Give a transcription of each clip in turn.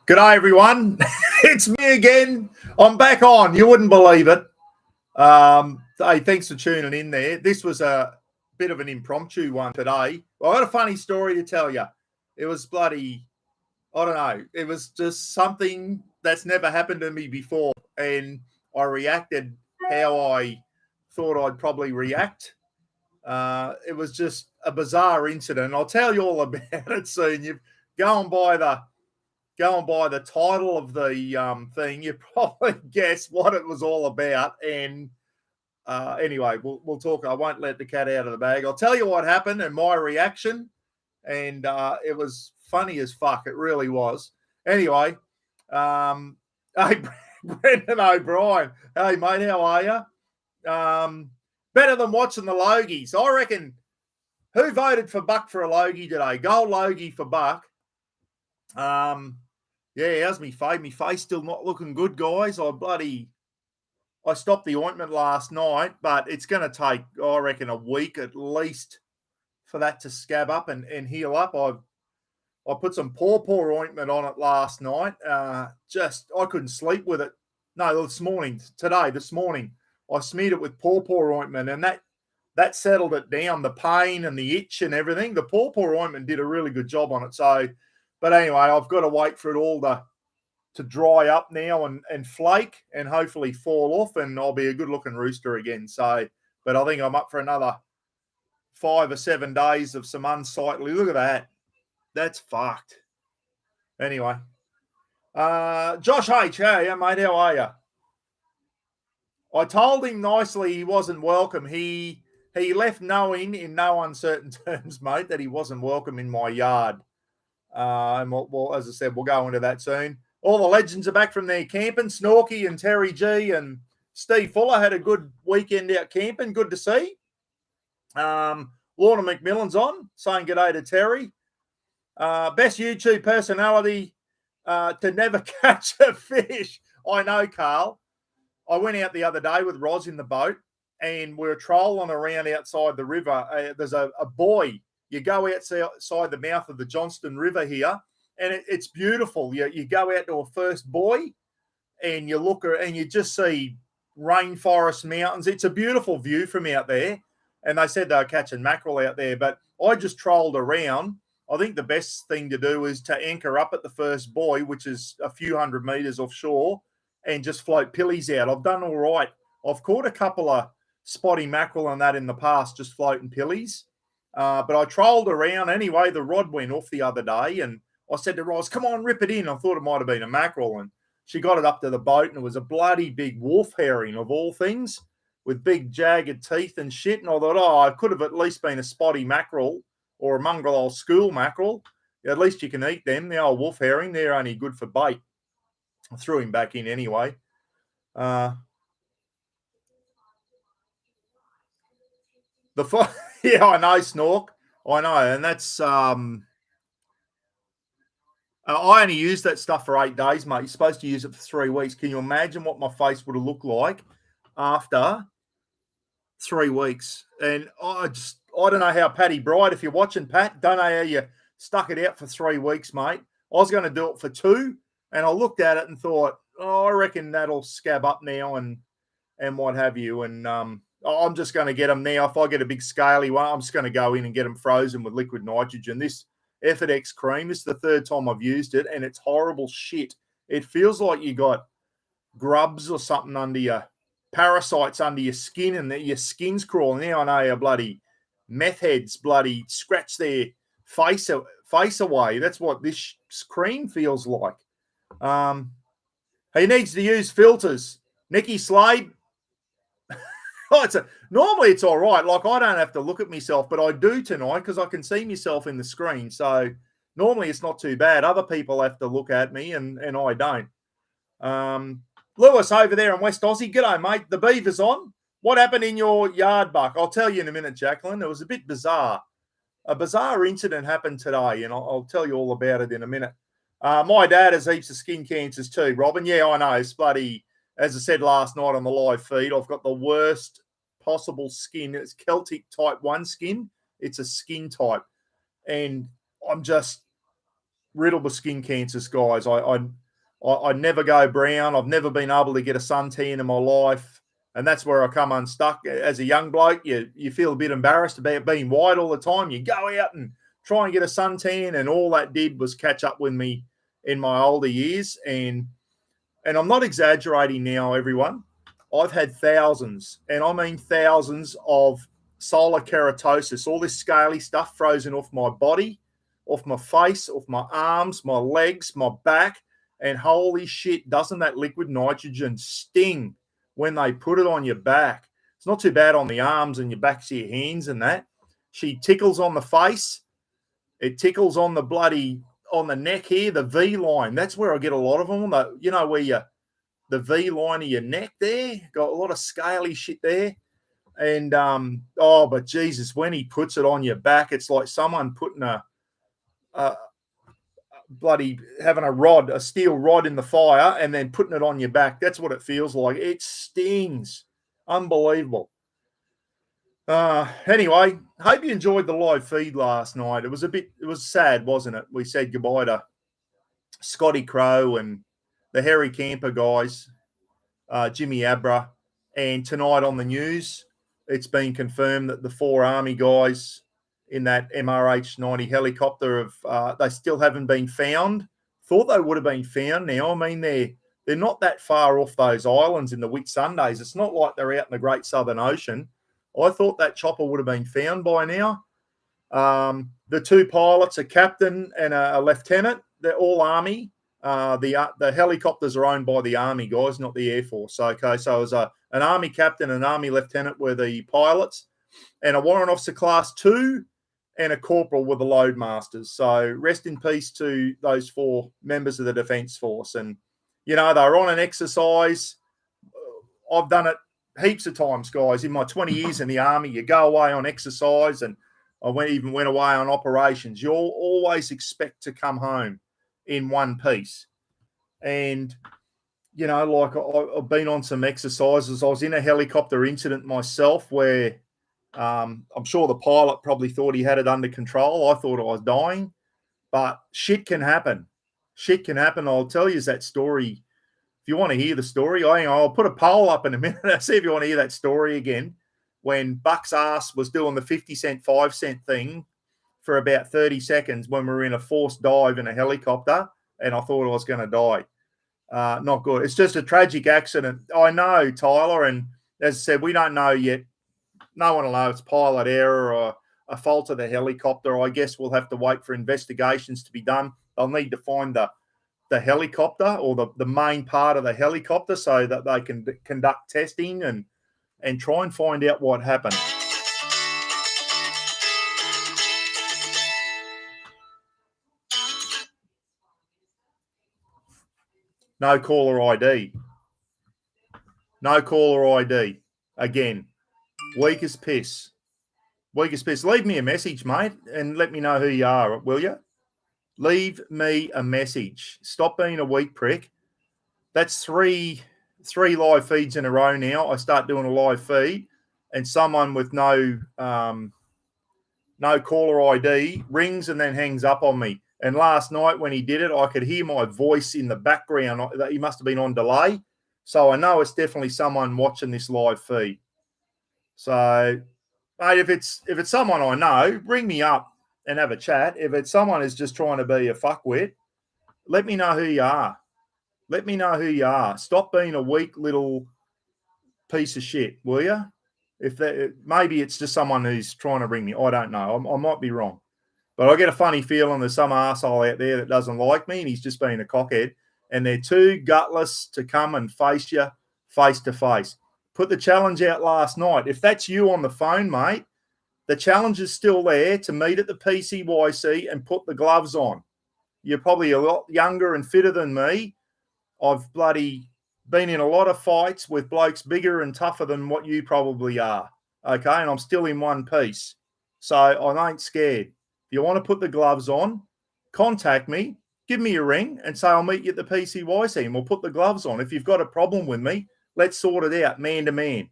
G'day, everyone. It's me again. I'm back on. You wouldn't believe it. Hey, thanks for tuning in there. This was a bit of an impromptu one today. Well, I got a funny story to tell you. It was bloody, I don't know. It was just something that's never happened to me before. And I reacted how I thought I'd probably react. It was just a bizarre incident. I'll tell you all about it soon. You've gone by the title of the thing, you probably guess what it was all about. And anyway, we'll talk. I won't let the cat out of the bag. I'll tell you what happened and my reaction. And it was funny as fuck. It really was. Anyway, hey, Brendan O'Brien. Hey, mate, how are you? Better than watching the Logies. I reckon. Who voted for Buck for a Logie today? Gold Logie for Buck. Yeah, how's me face? Me face still not looking good, guys. I stopped the ointment last night, but it's going to take, I reckon, a week at least for that to scab up and heal up. I put some pawpaw ointment on it last night. I couldn't sleep with it. No, this morning, I smeared it with pawpaw ointment, and that settled it down, the pain and the itch and everything. The pawpaw ointment did a really good job on it. So, but anyway, I've got to wait for it all to dry up now and flake and hopefully fall off, and I'll be a good-looking rooster again. So, but I think I'm up for another 5 or 7 days of some unsightly. Look at that. That's fucked. Anyway. Josh H, hey, mate, how are you? I told him nicely he wasn't welcome. He left knowing in no uncertain terms, mate, that he wasn't welcome in my yard. And we'll, as I said, we'll go into that soon. All the legends are back from their camping. Snorky and Terry G and Steve Fuller had a good weekend out camping. Good to see. Lorna McMillan's on, saying g'day to Terry. Best YouTube personality to never catch a fish. I know, Carl. I went out the other day with Roz in the boat, and we were trolling around outside the river. There's a buoy. You go outside the mouth of the Johnston River here, and it's beautiful. You go out to a first buoy, and you look, and you just see rainforest mountains. It's a beautiful view from out there. And they said they were catching mackerel out there, but I just trolled around. I think the best thing to do is to anchor up at the first buoy, which is a few hundred metres offshore, and just float pillies out. I've done all right. I've caught a couple of spotty mackerel on that in the past, just floating pillies. But I trolled around anyway. The rod went off the other day, and I said to Roz, come on, rip it in. I thought it might have been a mackerel, and she got it up to the boat, and it was a bloody big wolf herring of all things with big jagged teeth and shit. And I thought, it could have at least been a spotty mackerel or a mongrel old school mackerel. At least you can eat them. The old wolf herring, they're only good for bait. I threw him back in anyway. Yeah, I know, Snork. I know, and that's I only used that stuff for 8 days, mate. You're supposed to use it for 3 weeks. Can you imagine what my face would have looked like after 3 weeks? And I don't know how Patty Bright, if you're watching, Pat, don't know how you stuck it out for 3 weeks, mate. I was going to do it for 2, and I looked at it and thought, I reckon that'll scab up now and what have you. And I'm just going to get them now. If I get a big scaly one, I'm just going to go in and get them frozen with liquid nitrogen. This Effort cream, this is the 3rd time I've used it, and it's horrible shit. It feels like you got grubs or something under your parasites under your skin, and your skin's crawling. Now I know how bloody meth heads bloody scratch their face away. That's what this cream feels like. He needs to use filters. Nicky Slade. Normally it's all right. Like, I don't have to look at myself, but I do tonight because I can see myself in the screen. So normally it's not too bad. Other people have to look at me, and I don't. Lewis over there in West Aussie. G'day, mate. The beaver's on. What happened in your yard, Buck? I'll tell you in a minute, Jacqueline. It was a bit bizarre. A bizarre incident happened today, and I'll tell you all about it in a minute. My dad has heaps of skin cancers too, Robin. Yeah, I know. It's bloody, as I said last night on the live feed, I've got the worst possible skin. It's Celtic type 1 skin. It's a skin type. And I'm just, riddled with skin cancers, guys. I never go brown. I've never been able to get a suntan in my life. And that's where I come unstuck. As a young bloke, you feel a bit embarrassed about being white all the time. You go out and try and get a suntan, and all that did was catch up with me in my older years. And I'm not exaggerating now, everyone. I've had thousands, and I mean thousands of solar keratosis, all this scaly stuff frozen off my body, off my face, off my arms, my legs, my back. And holy shit, doesn't that liquid nitrogen sting when they put it on your back? It's not too bad on the arms and your backs of your hands and that. She tickles on the face. It tickles on the on the neck here, the V line. That's where I get a lot of them. Where the V line of your neck there, got a lot of scaly shit there. And, but Jesus, when he puts it on your back, it's like someone putting a having a steel rod in the fire and then putting it on your back. That's what it feels like. It stings. Unbelievable. Anyway, hope you enjoyed the live feed last night. It was sad, wasn't it? We said goodbye to Scotty Crow and the Harry Camper guys, Jimmy Abra. And tonight on the news, it's been confirmed that the 4 Army guys in that MRH-90 helicopter they still haven't been found. Thought they would have been found now. I mean, they're not that far off those islands in the Whitsundays. It's not like they're out in the Great Southern Ocean. I thought that chopper would have been found by now. The 2 pilots, a captain and a lieutenant, they're all Army. The helicopters are owned by the Army guys, not the Air Force. Okay, so it was an Army captain and an Army lieutenant were the pilots, and a warrant officer class 2 and a corporal were the loadmasters. So rest in peace to those 4 members of the Defence Force. And, they were on an exercise. I've done it heaps of times, guys. In my 20 years in the Army, you go away on exercise, and I went away on operations. You'll always expect to come home in one piece. And, I've been on some exercises. I was in a helicopter incident myself where I'm sure the pilot probably thought he had it under control. I thought I was dying, but shit can happen. Shit can happen. I'll tell you that story. If you want to hear the story, I'll put a poll up in a minute. I'll see if you want to hear that story again. When Buck's ass was doing the 50-cent, 5-cent thing for about 30 seconds when we were in a forced dive in a helicopter, and I thought I was going to die. Not good. It's just a tragic accident. I know, Tyler, and as I said, we don't know yet. No one will know. It's pilot error or a fault of the helicopter. I guess we'll have to wait for investigations to be done. They'll need to find the helicopter or the main part of the helicopter so that they can conduct testing and try and find out what happened. No caller ID. No caller ID. Again, weak as piss. Weak as piss. Leave me a message, mate, and let me know who you are, will you? Leave me a message. Stop being a weak prick. That's three live feeds in a row now. I start doing a live feed, and someone with no caller ID rings and then hangs up on me. And last night when he did it, I could hear my voice in the background. He must have been on delay. So I know it's definitely someone watching this live feed. So, mate, if it's someone I know, ring me up and have a chat. If it's someone who's just trying to be a fuckwit, let me know who you are. Let me know who you are. Stop being a weak little piece of shit, will you? Maybe it's just someone who's trying to ring me. I don't know. I might be wrong. But I get a funny feeling there's some arsehole out there that doesn't like me and he's just being a cockhead. And they're too gutless to come and face you face to face. Put the challenge out last night. If that's you on the phone, mate, the challenge is still there to meet at the PCYC and put the gloves on. You're probably a lot younger and fitter than me. I've bloody been in a lot of fights with blokes bigger and tougher than what you probably are. Okay, and I'm still in one piece. So I ain't scared. If you want to put the gloves on, contact me, give me a ring and say I'll meet you at the PCYC and we'll put the gloves on. If you've got a problem with me, let's sort it out man to man.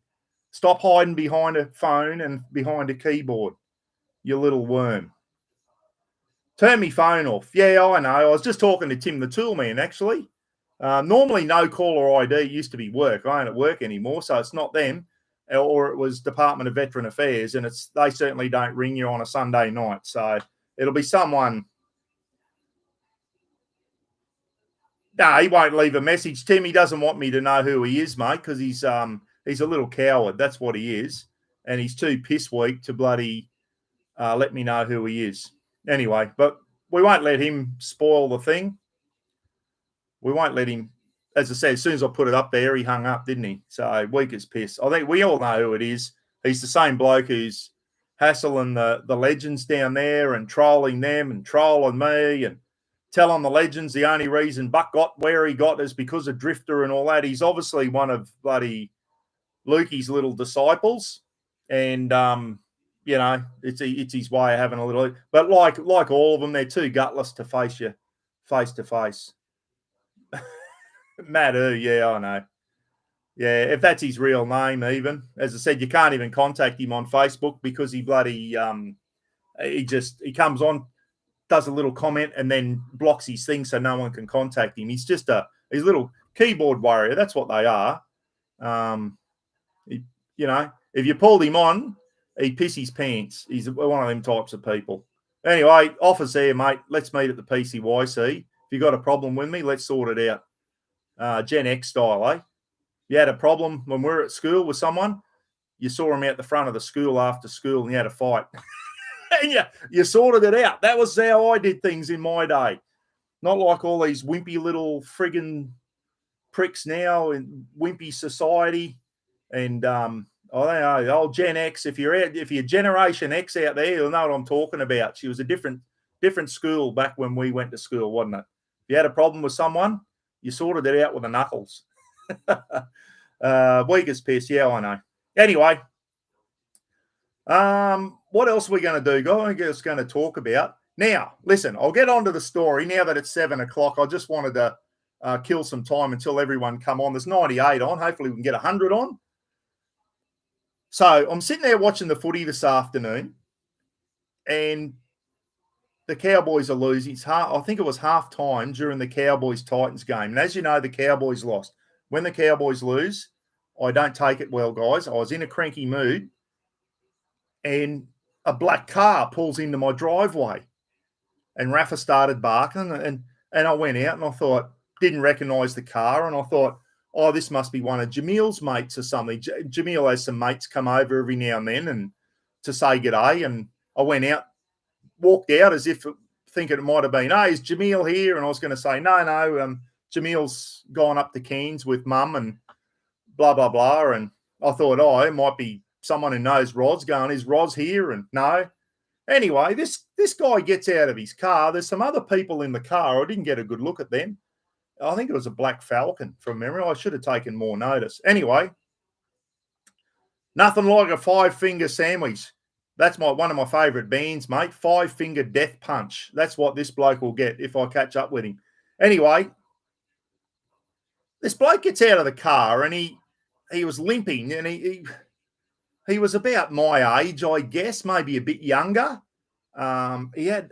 Stop hiding behind a phone and behind a keyboard, you little worm. Turn me phone off. Yeah, I know. I was just talking to Tim the Toolman, actually. Normally, no caller ID used to be work. I ain't at work anymore, so it's not them, or it was Department of Veteran Affairs, and they certainly don't ring you on a Sunday night. So it'll be someone. No, he won't leave a message. Tim, he doesn't want me to know who he is, mate, because he's a little coward. That's what he is, and he's too piss weak to bloody let me know who he is. Anyway, but we won't let him spoil the thing. We won't let him. As I said, as soon as I put it up there, he hung up, didn't he? So weak as piss. I think we all know who it is. He's the same bloke who's hassling the legends down there and trolling them and trolling me and telling the legends the only reason Buck got where he got is because of Drifter and all that. He's obviously one of bloody Lukey's little disciples, and you know, it's his way of having a little. But like all of them, they're too gutless to face you face to face. Matt, yeah, I know. Yeah, if that's his real name, even as I said, you can't even contact him on Facebook because he bloody he comes on, does a little comment, and then blocks his thing so no one can contact him. He's just he's a little keyboard warrior. That's what they are. You know, if you pulled him on, he'd piss his pants. He's one of them types of people. Anyway, offers there, mate. Let's meet at the PCYC. If you got a problem with me, let's sort it out. Gen X style, eh? You had a problem when we were at school with someone, you saw him out the front of the school after school and you had a fight. And you sorted it out. That was how I did things in my day. Not like all these wimpy little friggin' pricks now in wimpy society. And I don't know, old Gen X, if you're Generation X out there, you'll know what I'm talking about. She was a different school back when we went to school, wasn't it? If you had a problem with someone, you sorted it out with the knuckles. Weak as piss, yeah, I know. Anyway, what else are we going to do, guys? I'm just going to talk about. Now, listen, I'll get on to the story now that it's 7 o'clock. I just wanted to kill some time until everyone come on. There's 98 on. Hopefully we can get 100 on. So I'm sitting there watching the footy this afternoon, and the Cowboys are losing. I think it was half time during the Cowboys-Titans game. And as you know, the Cowboys lost. When the Cowboys lose, I don't take it well, guys. I was in a cranky mood, and a black car pulls into my driveway. And Rafa started barking, and I went out, and I thought, didn't recognise the car, and I thought, oh, this must be one of Jamil's mates or something. Jamil has some mates come over every now and then and to say g'day, and I went out, walked out as if thinking it might have been, hey, is Jamil here? And I was going to say, no, Jamil's gone up to Keens with mum and blah, blah, blah. And I thought, oh, it might be someone who knows Roz going, is Roz here? And no. Anyway, this guy gets out of his car. There's some other people in the car. I didn't get a good look at them. I think it was a black Falcon from memory. I should have taken more notice. Anyway, nothing like a 5-finger sandwich. That's one of my favourite bands, mate. 5-finger death punch. That's what this bloke will get if I catch up with him. Anyway, this bloke gets out of the car and he was limping, and he was about my age, I guess, maybe a bit younger. He had,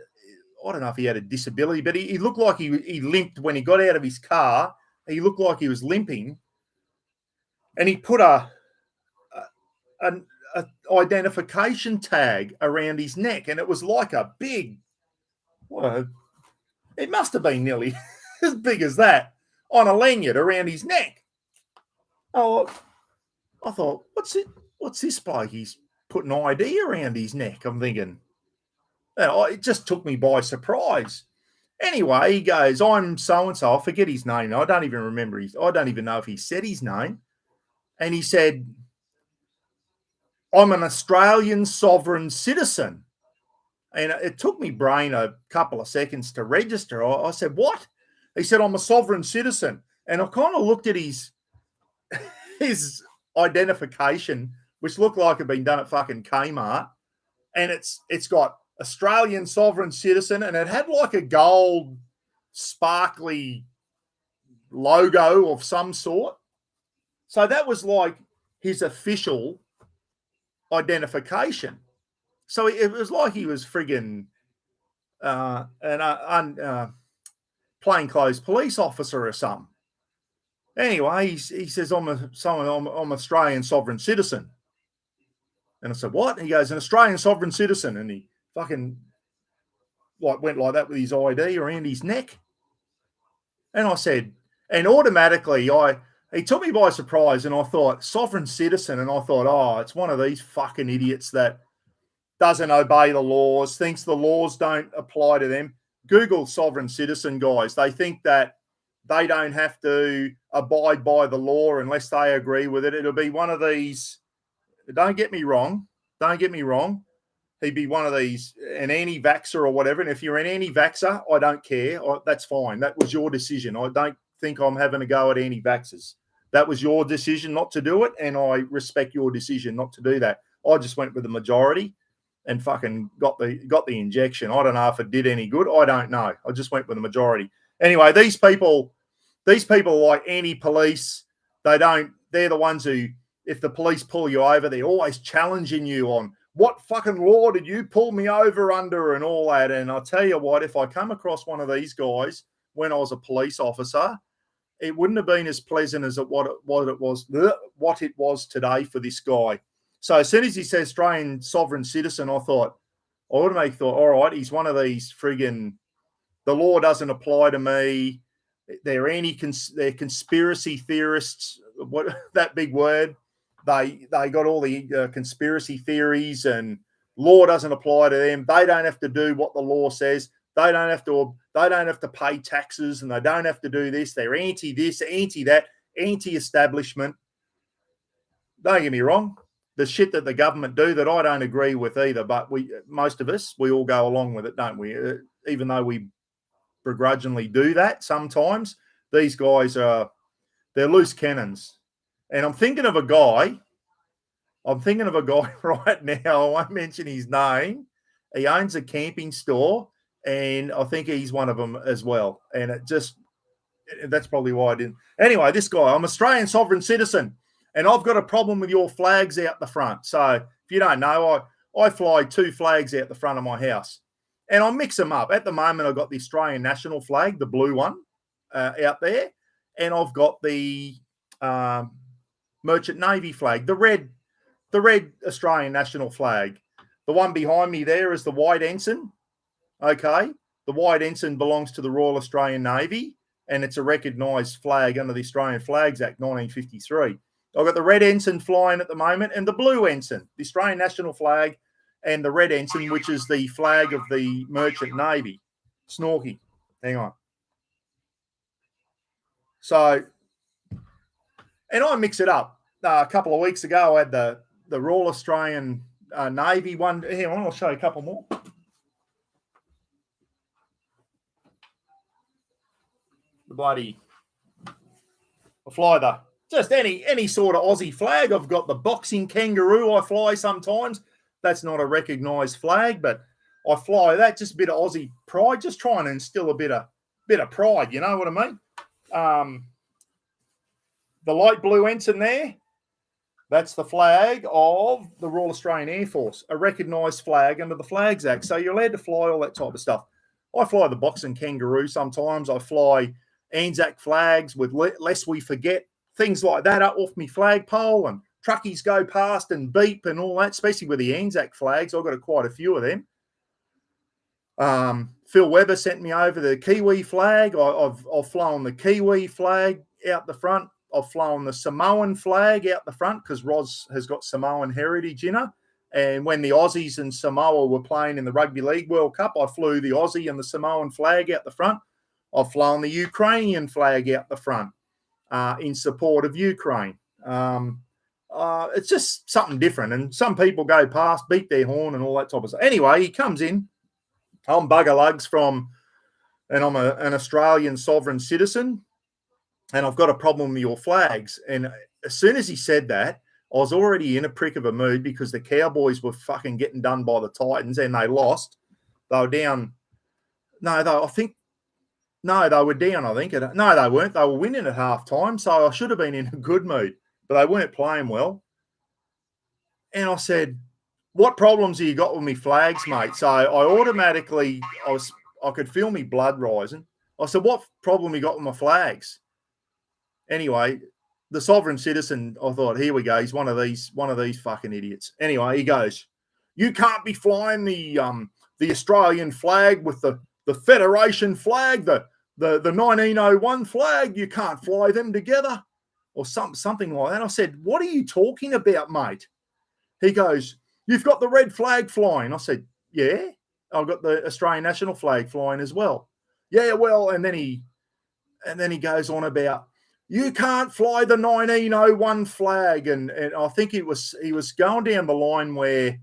I don't know if he had a disability, but he looked like he limped when he got out of his car. He looked like he was limping, and he put an identification tag around his neck, and it was like a big, well, it must have been nearly as big as that, on a lanyard around his neck. Oh, I thought, what's this bloke? He's put an ID around his neck. I'm thinking, it just took me by surprise. Anyway, he goes, I'm so-and-so. I forget his name. I don't even remember I don't even know if he said his name. And he said, I'm an Australian sovereign citizen. And it took me brain a couple of seconds to register. I said, what? He said, I'm a sovereign citizen. And I kind of looked at his identification, which looked like it had been done at fucking Kmart. And it's got Australian sovereign citizen, and it had like a gold sparkly logo of some sort. So that was like his official identification. So it was like he was friggin', plainclothes police officer or something. Anyway, he says, I'm Australian sovereign citizen. And I said, what? And he goes, an Australian sovereign citizen. And he fucking went like that with his ID around his neck. And I said, and automatically he took me by surprise, and I thought, sovereign citizen. And I thought, oh, it's one of these fucking idiots that doesn't obey the laws, thinks the laws don't apply to them. Google sovereign citizen, guys. They think that they don't have to abide by the law unless they agree with it. It'll be one of these. Don't get me wrong. He'd be one of these, an anti-vaxxer or whatever. And if you're an anti-vaxxer, I don't care. That's fine. That was your decision. I don't think I'm having a go at anti-vaxxers. That was your decision not to do it, and I respect your decision not to do that. I just went with the majority and fucking got the injection. I don't know if it did any good. I don't know. I just went with the majority. Anyway, these people are like anti-police. They're the ones who, if the police pull you over, they're always challenging you on what fucking law did you pull me over under and all that. And I'll tell you what, if I come across one of these guys when I was a police officer, it wouldn't have been as pleasant as what it was today for this guy. So as soon as he says Australian sovereign citizen, I automatically thought, all right, he's one of these friggin', the law doesn't apply to me. They're conspiracy theorists. What that big word? They got all the conspiracy theories, and law doesn't apply to them. They don't have to do what the law says. They don't have to pay taxes, and they don't have to do this. They're anti this, anti that, anti-establishment. Don't get me wrong. The shit that the government do that I don't agree with either, but most of us, we all go along with it, don't we? Even though we begrudgingly do that sometimes, these guys they're loose cannons. And I'm thinking of a guy right now. I won't mention his name. He owns a camping store, and I think he's one of them as well. And that's probably why I didn't. Anyway, this guy, I'm Australian sovereign citizen, and I've got a problem with your flags out the front. So if you don't know, I fly 2 flags out the front of my house, and I mix them up. At the moment, I've got the Australian national flag, the blue one, out there, and I've got the Merchant Navy flag, the red Australian national flag. The one behind me there is the white ensign. Okay, the white ensign belongs to the Royal Australian Navy, and it's a recognised flag under the Australian Flags Act 1953. I've got the red ensign flying at the moment, and the blue ensign, the Australian national flag, and the red ensign, which is the flag of the Merchant Navy. Snorky. Hang on. So, and I mix it up. A couple of weeks ago, I had the Royal Australian Navy one. Here, I'll show you a couple more. The bloody, I fly just any sort of Aussie flag. I've got the boxing kangaroo I fly sometimes. That's not a recognised flag, but I fly that. Just a bit of Aussie pride, just trying to instill a bit of pride. You know what I mean? The light blue ensign there, that's the flag of the Royal Australian Air Force, a recognised flag under the Flags Act. So you're allowed to fly all that type of stuff. I fly the boxing kangaroo sometimes. I fly Anzac flags with Lest We Forget, things like that up off my flagpole, and truckies go past and beep and all that, especially with the Anzac flags. I've got quite a few of them. Phil Webber sent me over the Kiwi flag. I've flown the Kiwi flag out the front. I've flown the Samoan flag out the front because Roz has got Samoan heritage in her. And when the Aussies and Samoa were playing in the Rugby League World Cup, I flew the Aussie and the Samoan flag out the front. I've flown the Ukrainian flag out the front in support of Ukraine. It's just something different. And some people go past, beat their horn and all that type of stuff. Anyway, he comes in. I'm Bugger Lugs and I'm an Australian sovereign citizen, and I've got a problem with your flags. And as soon as he said that, I was already in a prick of a mood because the Cowboys were fucking getting done by the Titans, and they lost. They were down. They were down, I think. No, they weren't. They were winning at halftime, so I should have been in a good mood, but they weren't playing well. And I said, what problems have you got with me flags, mate? So I automatically, I could feel me blood rising. I said, what problem you got with my flags? Anyway, the sovereign citizen, I thought, here we go. He's one of these fucking idiots. Anyway, he goes, you can't be flying the Australian flag with the Federation flag, the 1901 flag. You can't fly them together, or something like that. I said, what are you talking about, mate? He goes, you've got the red flag flying. I said, yeah, I've got the Australian national flag flying as well. Yeah, well, and then he goes on about, you can't fly the 1901 flag. And I think he was going down the line where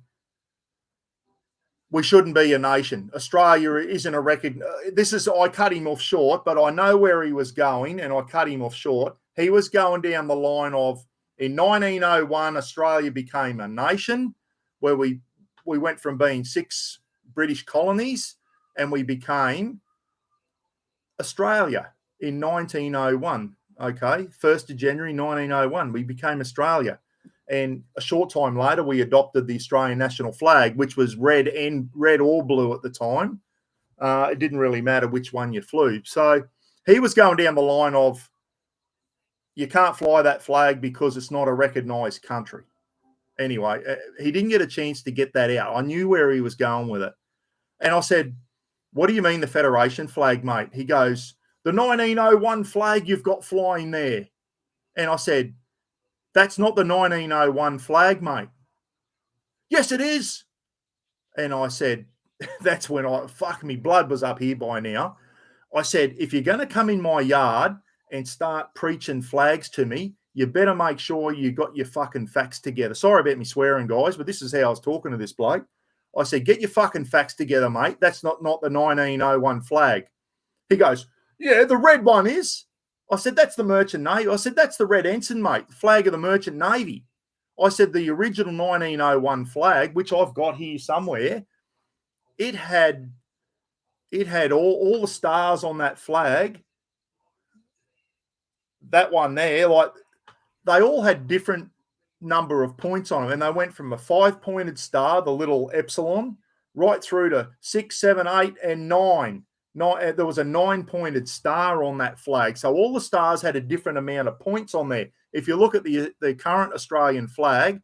we shouldn't be a nation. Australia isn't a record. I cut him off short, but I know where he was going and I cut him off short. He was going down the line of, in 1901, Australia became a nation where we went from being 6 British colonies and we became Australia in 1901. Okay, 1st of January 1901, we became Australia. And a short time later, we adopted the Australian national flag, which was red or blue at the time. It didn't really matter which one you flew. So he was going down the line of, you can't fly that flag because it's not a recognised country. Anyway, he didn't get a chance to get that out. I knew where he was going with it. And I said, what do you mean the Federation flag, mate? He goes, the 1901 flag you've got flying there. And I said, that's not the 1901 flag, mate. Yes, it is. And I said, that's when me blood was up here by now. I said, if you're going to come in my yard and start preaching flags to me, you better make sure you got your fucking facts together. Sorry about me swearing, guys, but this is how I was talking to this bloke. I said, get your fucking facts together, mate. That's not the 1901 flag. He goes, yeah, the red one is. I said, that's the Merchant Navy. I said, that's the red ensign, mate, the flag of the Merchant Navy. I said, the original 1901 flag, which I've got here somewhere, it had all the stars on that flag. That one there, like, they all had different number of points on them, and they went from a 5-pointed star, the little epsilon, right through to 6, 7, 8, and 9. There was a 9-pointed star on that flag. So all the stars had a different amount of points on there. If you look at the current Australian flag,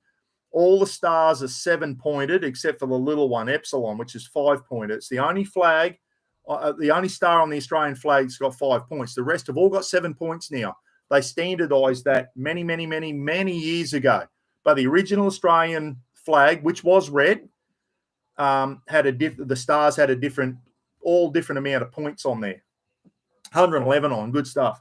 all the stars are 7-pointed except for the little one, epsilon, which is 5-pointed. It's the only flag, the only star on the Australian flag's got 5 points. The rest have all got 7 points now. They standardised that many, many, many, many years ago. But the original Australian flag, which was red, the stars had all different amount of points on there. 111 on, good stuff.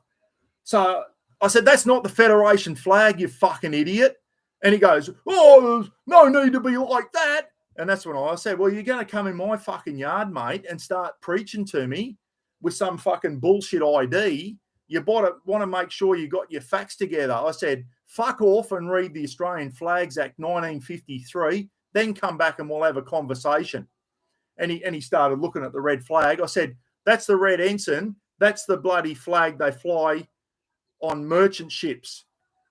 So I said, that's not the Federation flag, you fucking idiot. And he goes, oh, there's no need to be like that. And that's when I said, well, you're going to come in my fucking yard, mate, and start preaching to me with some fucking bullshit ID. You want to make sure you got your facts together. I said, fuck off and read the Australian Flags Act 1953, then come back and we'll have a conversation. And he started looking at the red flag. I said, that's the red ensign. That's the bloody flag they fly on merchant ships.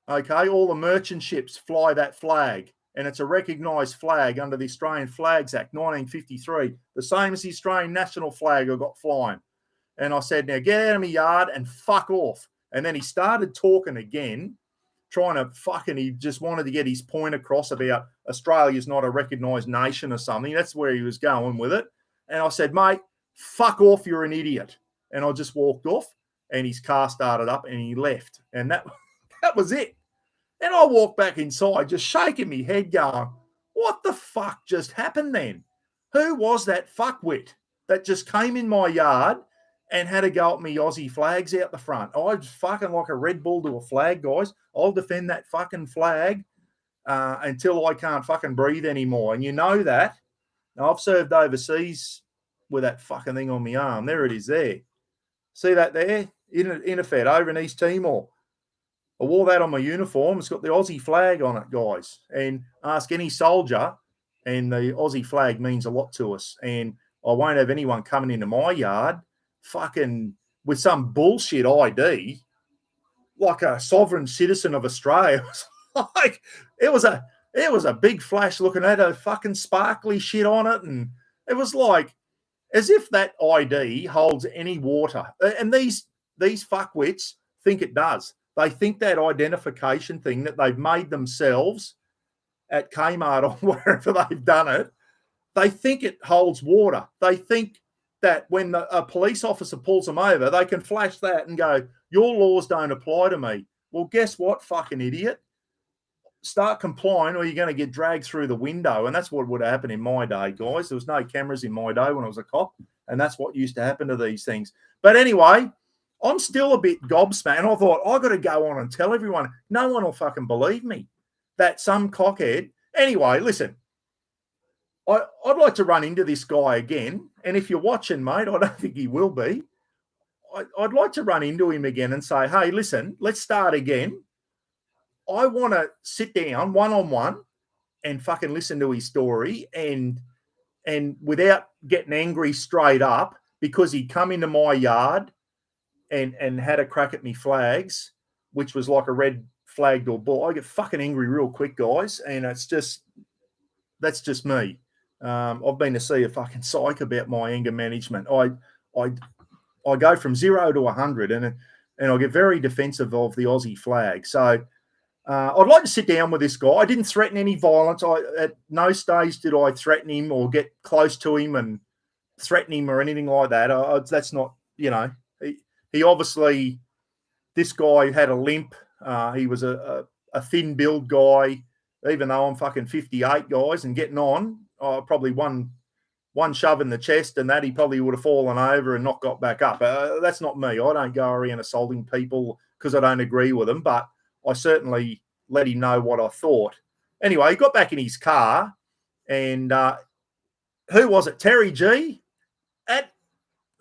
Okay, all the merchant ships fly that flag, and it's a recognised flag under the Australian Flags Act 1953, the same as the Australian national flag I got flying. And I said, now get out of my yard and fuck off. And then he started talking again, he just wanted to get his point across about Australia's not a recognised nation or something. That's where he was going with it. And I said, mate, fuck off, you're an idiot. And I just walked off, and his car started up and he left. And that was it. And I walked back inside, just shaking my head, going, what the fuck just happened then? Who was that fuckwit that just came in my yard and had to go at me Aussie flags out the front? I was fucking like a Red Bull to a flag, guys. I'll defend that fucking flag until I can't fucking breathe anymore. And you know that. Now, I've served overseas with that fucking thing on my arm. There it is there. See that there? Interfed over in East Timor. I wore that on my uniform. It's got the Aussie flag on it, guys. And ask any soldier, and the Aussie flag means a lot to us. And I won't have anyone coming into my yard fucking with some bullshit ID like a sovereign citizen of Australia. It was It was a big flash looking at a fucking sparkly shit on it. And it was like, as if that ID holds any water. And these fuckwits think it does. They think that identification thing that they've made themselves at Kmart or wherever they've done it, they think it holds water. They think that when a police officer pulls them over, they can flash that and go, your laws don't apply to me. Well, guess what, fucking idiot? Start complying or you're going to get dragged through the window. And that's what would happen in my day, guys. There was no cameras in my day when I was a cop. And that's what used to happen to these things. But anyway, I'm still a bit gobsmacked. I thought, I got to go on and tell everyone. No one will fucking believe me that some cockhead. Anyway, listen, I'd like to run into this guy again. And if you're watching, mate, I don't think he will be. I'd like to run into him again and say, hey, listen, let's start again. I want to sit down one-on-one and fucking listen to his story and without getting angry straight up because he'd come into my yard and had a crack at me flags, which was like a red flagged or bull. I get fucking angry real quick, guys, and that's just me. I've been to see a fucking psych about my anger management. I go from 0 to 100 and I get very defensive of the Aussie flag. So I'd like to sit down with this guy. I didn't threaten any violence. At no stage did I threaten him or get close to him and threaten him or anything like that. That's not, he obviously, this guy had a limp. He was a thin build guy, even though I'm fucking 58, guys, and getting on. Probably one shove in the chest and that he probably would have fallen over and not got back up. That's not me. I don't go around assaulting people because I don't agree with them, but I certainly let him know what I thought. Anyway, he got back in his car and who was it? Terry G?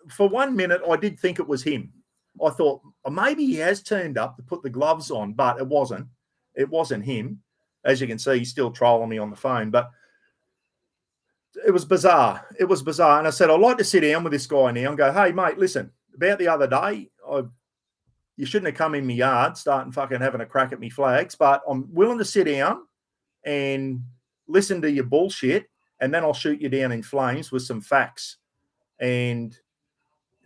For 1 minute, I did think it was him. I thought maybe he has turned up to put the gloves on, but it wasn't. It wasn't him. As you can see, he's still trolling me on the phone, but it was bizarre. It was bizarre. And I said, I'd like to sit down with this guy now and go, hey, mate, listen, about the other day, you shouldn't have come in my yard starting fucking having a crack at me flags, but I'm willing to sit down and listen to your bullshit, and then I'll shoot you down in flames with some facts. And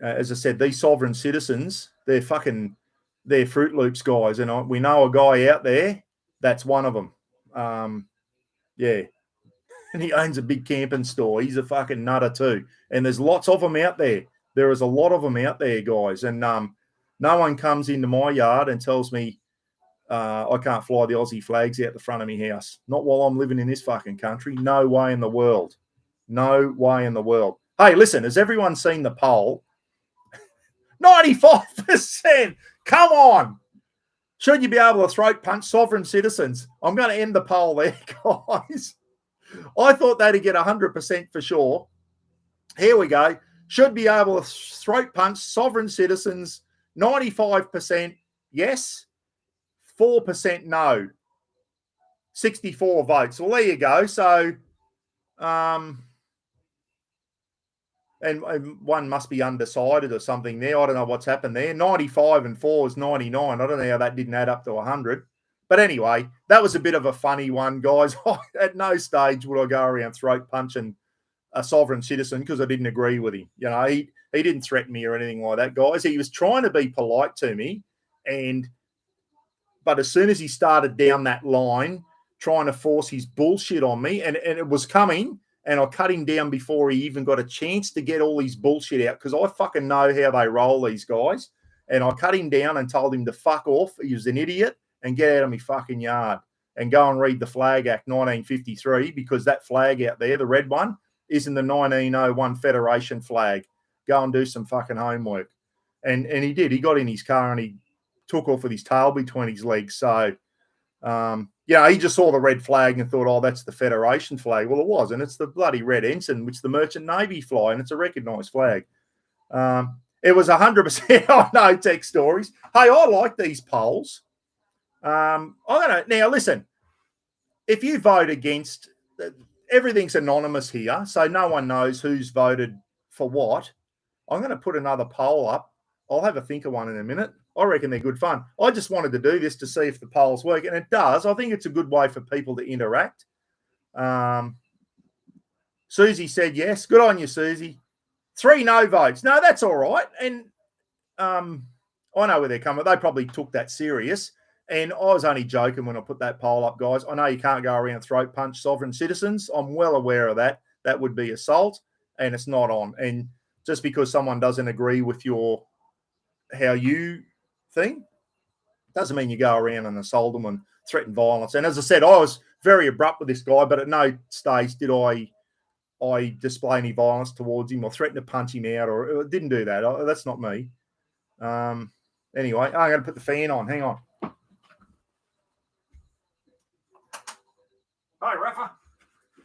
as I said, these sovereign citizens, they're Fruit Loops guys. And we know a guy out there that's one of them. Yeah. And he owns a big camping store. He's a fucking nutter too. And there's lots of them out there. There is a lot of them out there, guys. And no one comes into my yard and tells me I can't fly the Aussie flags out the front of my house. Not while I'm living in this fucking country. No way in the world. No way in the world. Hey, listen, has everyone seen the poll? 95%. Come on. Should you be able to throat punch sovereign citizens? I'm going to end the poll there, guys. I thought that'd get 100% for sure. Here we go. Should be able to throat punch sovereign citizens. 95% yes, 4% no. 64 votes. Well, there you go. So, and one must be undecided or something there. I don't know what's happened there. 95 and 4 is 99. I don't know how that didn't add up to 100. But anyway, that was a bit of a funny one, guys. At no stage would I go around throat punching a sovereign citizen because I didn't agree with him. He didn't threaten me or anything like that, guys. He was trying to be polite to me. But as soon as he started down that line, trying to force his bullshit on me, and it was coming, and I cut him down before he even got a chance to get all his bullshit out because I fucking know how they roll, these guys. And I cut him down and told him to fuck off. He was an idiot and get out of my fucking yard and go and read the Flag Act 1953 because that flag out there, the red one, is in the 1901 Federation flag. Go and do some fucking homework. And he did. He got in his car and he took off with his tail between his legs. So, he just saw the red flag and thought, oh, that's the Federation flag. Well, it wasn't. It's the bloody red ensign, which the Merchant Navy fly, and it's a recognised flag. It was 100%. I know tech stories. Hey, I like these polls. I'm gonna now listen. If you vote against, everything's anonymous here, so no one knows who's voted for what. I'm going to put another poll up. I'll have a think of one in a minute. I reckon they're good fun. I just wanted to do this to see if the polls work, and it does. I think it's a good way for people to interact. Susie said yes. Good on you, Susie. 3 no votes. No, that's all right. And I know where they're coming. They probably took that serious. And I was only joking when I put that poll up, guys. I know you can't go around throat punch sovereign citizens. I'm well aware of that. That would be assault, and it's not on. And just because someone doesn't agree with your how you think doesn't mean you go around and assault them and threaten violence. And as I said, I was very abrupt with this guy, but at no stage did I display any violence towards him or threaten to punch him out, or didn't do that. That's not me. Anyway, I'm going to put the fan on. Hang on. Hi, Rafa.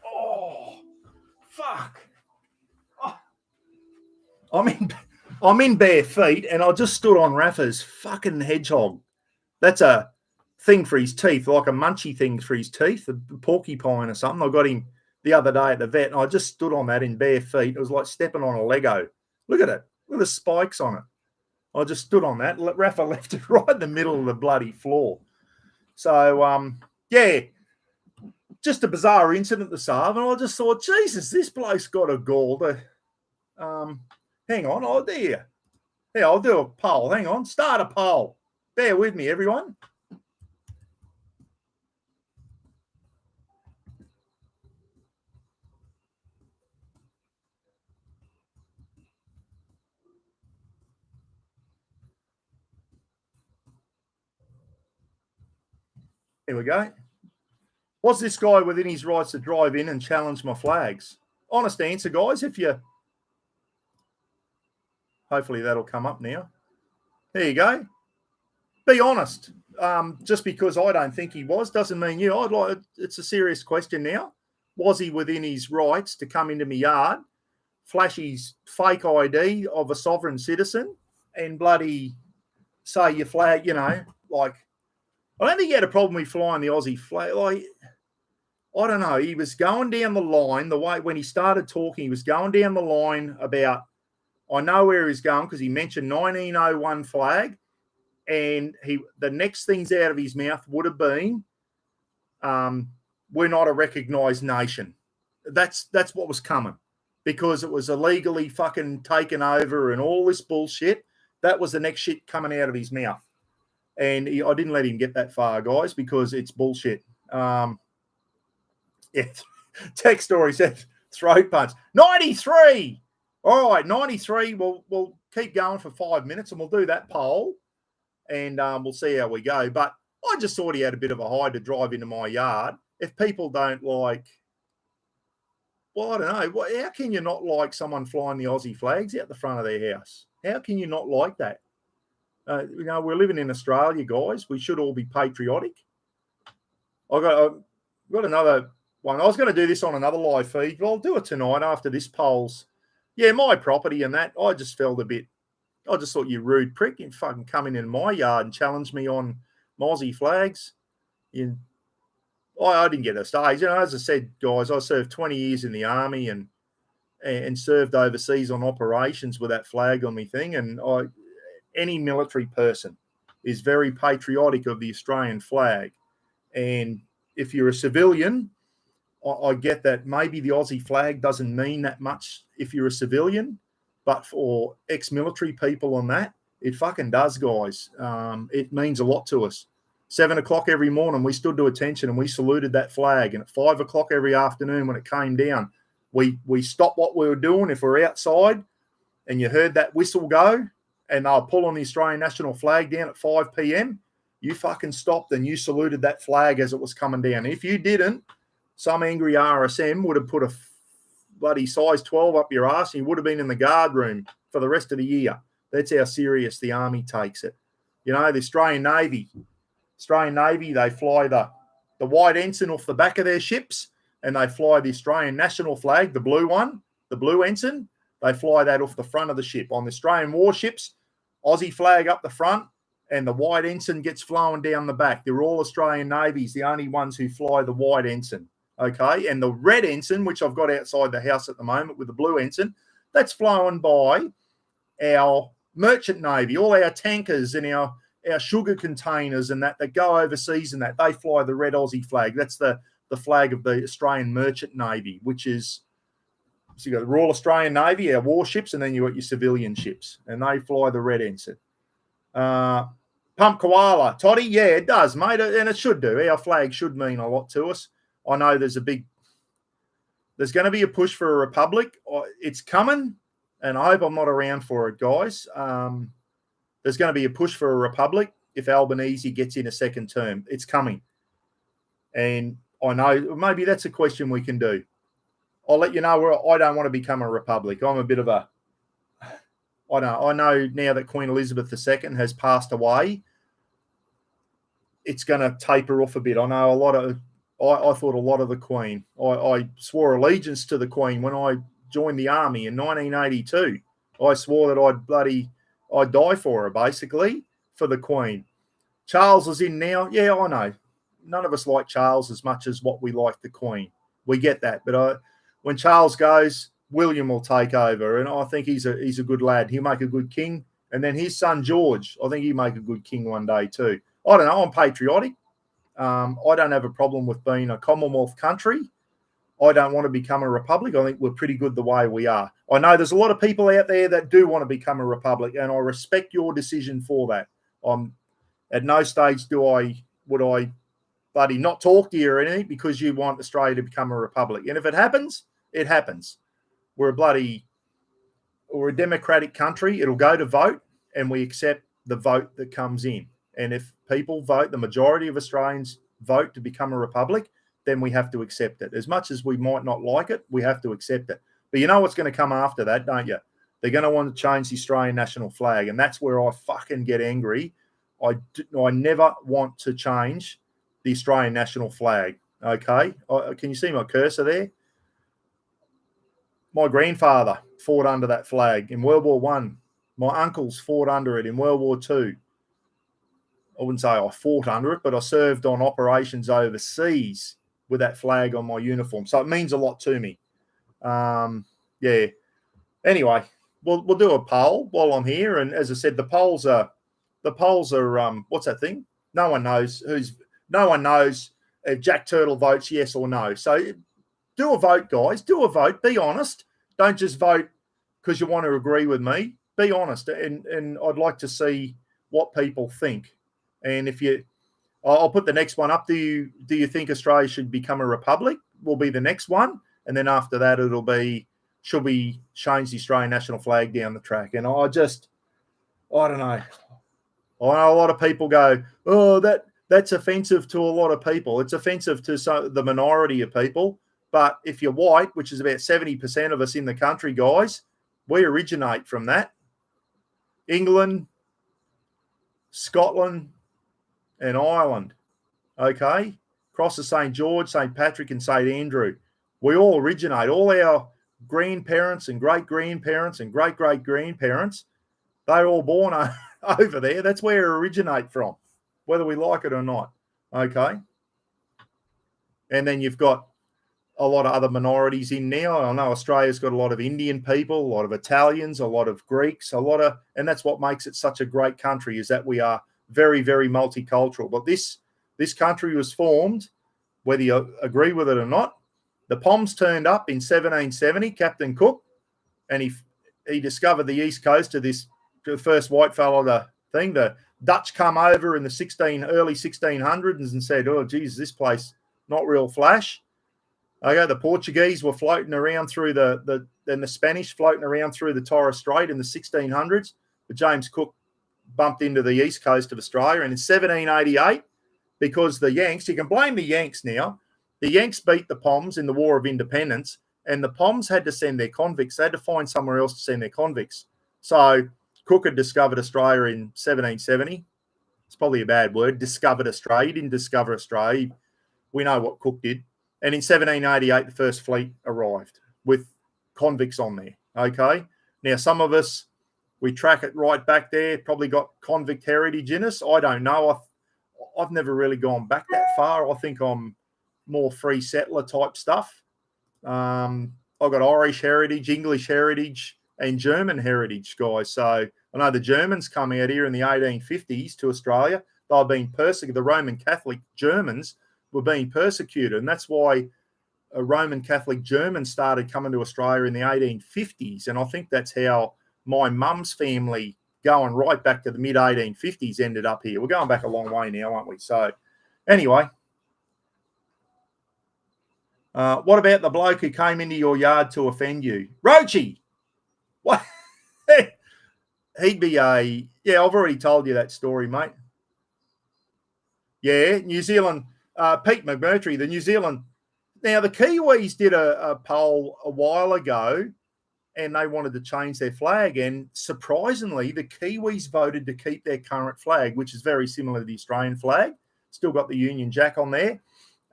Oh, fuck. Oh. I'm in bare feet, and I just stood on Rafa's fucking hedgehog. That's a thing for his teeth, like a munchy thing for his teeth, a porcupine or something. I got him the other day at the vet, and I just stood on that in bare feet. It was like stepping on a Lego. Look at it. Look at the spikes on it. I just stood on that. Rafa left it right in the middle of the bloody floor. So, yeah, just a bizarre incident this afternoon. And I just thought, Jesus, this bloke's got a gall to... hang on. Oh, there. Yeah, I'll do a poll. Hang on. Start a poll. Bear with me, everyone. Here we go. Was this guy within his rights to drive in and challenge my flags? Honest answer, guys. If you... Hopefully that'll come up now. There you go. Be honest. Just because I don't think he was doesn't mean you. It's a serious question now. Was he within his rights to come into my yard, flash his fake ID of a sovereign citizen, and bloody say your flag, like... I don't think he had a problem with flying the Aussie flag. Like, I don't know. He was going down the line, the way when he started talking, he was going down the line about, I know where he's going because he mentioned 1901 flag, and the next things out of his mouth would have been, we're not a recognised nation. That's what was coming because it was illegally fucking taken over and all this bullshit. That was the next shit coming out of his mouth. And I didn't let him get that far, guys, because it's bullshit. Yeah, Tech Story said throat punch. 93. All right, 93. We'll keep going for 5 minutes and we'll do that poll and we'll see how we go. But I just thought he had a bit of a hide to drive into my yard. If people don't like, well, I don't know. How can you not like someone flying the Aussie flags out the front of their house? How can you not like that? We're living in Australia, guys. We should all be patriotic. I've got another one. I was going to do this on another live feed, but I'll do it tonight after this polls. Yeah, my property and that. I just felt a bit. I just thought, you rude prick, you fucking come in my yard and challenge me on my Aussie flags. I didn't get a stage. As I said, guys, I served 20 years in the army and served overseas on operations with that flag on me thing, and any military person is very patriotic of the Australian flag. And if you're a civilian, I get that maybe the Aussie flag doesn't mean that much if you're a civilian, but for ex-military people on that, it fucking does, guys. It means a lot to us. 7 o'clock every morning, we stood to attention and we saluted that flag. And at 5 o'clock every afternoon when it came down, we stopped what we were doing. If we're outside and you heard that whistle go, and they'll pull on the Australian national flag down at 5 p.m., you fucking stopped and you saluted that flag as it was coming down. If you didn't, some angry RSM would have put a bloody size 12 up your ass and you would have been in the guard room for the rest of the year. That's how serious the Army takes it. The Australian Navy, they fly the white ensign off the back of their ships and they fly the Australian national flag, the blue one, the blue ensign. They fly that off the front of the ship. On the Australian warships, Aussie flag up the front and the white ensign gets flown down the back. They're all Australian Navies, the only ones who fly the white ensign, okay? And the red ensign, which I've got outside the house at the moment with the blue ensign, that's flown by our merchant navy, all our tankers and our sugar containers and that go overseas and that, they fly the red Aussie flag. That's the flag of the Australian Merchant Navy, which is, so you got the Royal Australian Navy, our warships, and then you got your civilian ships, and they fly the red ensign. Pump koala, Toddy, yeah, it does, mate, and it should do. Our flag should mean a lot to us. I know there's going to be a push for a republic. It's coming, and I hope I'm not around for it, guys. There's going to be a push for a republic if Albanese gets in a second term. It's coming. And I know maybe that's a question we can do. I'll let you know where I don't want to become a republic. I'm a bit of a, I know now that Queen Elizabeth II has passed away, it's going to taper off a bit. I know I thought a lot of the Queen. I swore allegiance to the Queen when I joined the army in 1982. I swore that I'd die for her, basically, for the Queen. Charles is in now. Yeah, I know. None of us like Charles as much as what we like the Queen. We get that. But when Charles goes, William will take over. And I think he's a good lad. He'll make a good king. And then his son, George, I think he'll make a good king one day too. I don't know. I'm patriotic. I don't have a problem with being a Commonwealth country. I don't want to become a republic. I think we're pretty good the way we are. I know there's a lot of people out there that do want to become a republic, and I respect your decision for that. At no stage would I bloody not talk to you or anything because you want Australia to become a republic. And if it happens, it happens. We're a democratic country. It'll go to vote, and we accept the vote that comes in. And if people vote, the majority of Australians vote to become a republic, then we have to accept it. As much as we might not like it, we have to accept it. But you know what's going to come after that, don't you? They're going to want to change the Australian national flag, and that's where I fucking get angry. I never want to change the Australian national flag, okay? Can you see my cursor there? My grandfather fought under that flag in World War I. My uncles fought under it in World War II. I wouldn't say I fought under it, but I served on operations overseas with that flag on my uniform. So it means a lot to me. Yeah. Anyway, we'll do a poll while I'm here. And as I said, the polls are what's that thing? No one knows if Jack Turtle votes yes or no. So do a vote, guys. Do a vote. Be honest. Don't just vote because you want to agree with me. Be honest. And I'd like to see what people think. And I'll put the next one up. Do you think Australia should become a republic? Will be the next one. And then after that, it'll be, should we change the Australian national flag down the track? And I don't know. I know a lot of people go, oh, that's offensive to a lot of people. It's offensive to the minority of people. But if you're white, which is about 70% of us in the country, guys, we originate from that. England, Scotland, and Ireland, okay? Across the St. George, St. Patrick, and St. Andrew. We all originate. All our grandparents and great-grandparents and great-great-grandparents, they're all born over there. That's where we originate from, whether we like it or not, okay? And then you've got a lot of other minorities in now. I know Australia's got a lot of Indian people, a lot of Italians, a lot of Greeks, and that's what makes it such a great country, is that we are very, very multicultural. But this country was formed, whether you agree with it or not. The Poms turned up in 1770, Captain Cook, and he discovered the east coast of the first white fellow, the Dutch come over in the early 1600s and said, oh, geez, this place, not real flash. Okay, the Portuguese were floating around through the Spanish floating around through the Torres Strait in the 1600s. But James Cook bumped into the east coast of Australia. And in 1788, because the Yanks, you can blame the Yanks now, the Yanks beat the Poms in the War of Independence, and the Poms had to send their convicts. They had to find somewhere else to send their convicts. So Cook had discovered Australia in 1770. It's probably a bad word, discovered Australia. He didn't discover Australia. We know what Cook did. And in 1788, the first fleet arrived with convicts on there, okay? Now, some of us, we track it right back there, probably got convict heritage in us. I don't know. I've never really gone back that far. I think I'm more free settler type stuff. I've got Irish heritage, English heritage, and German heritage, guys. So I know the Germans come out here in the 1850s to Australia. They were being persecuted. The Roman Catholic Germans were being persecuted, and that's why Roman Catholic Germans started coming to Australia in the 1850s. And I think that's how my mum's family, going right back to the mid-1850s, ended up here. We're going back a long way now, aren't we? So anyway, what about the bloke who came into your yard to offend you? Roachy! What? He'd be a... Yeah, I've already told you that story, mate. Yeah, New Zealand, Pete McMurtry, the New Zealand... Now, the Kiwis did a poll a while ago, and they wanted to change their flag. And surprisingly, the Kiwis voted to keep their current flag, which is very similar to the Australian flag. Still got the Union Jack on there.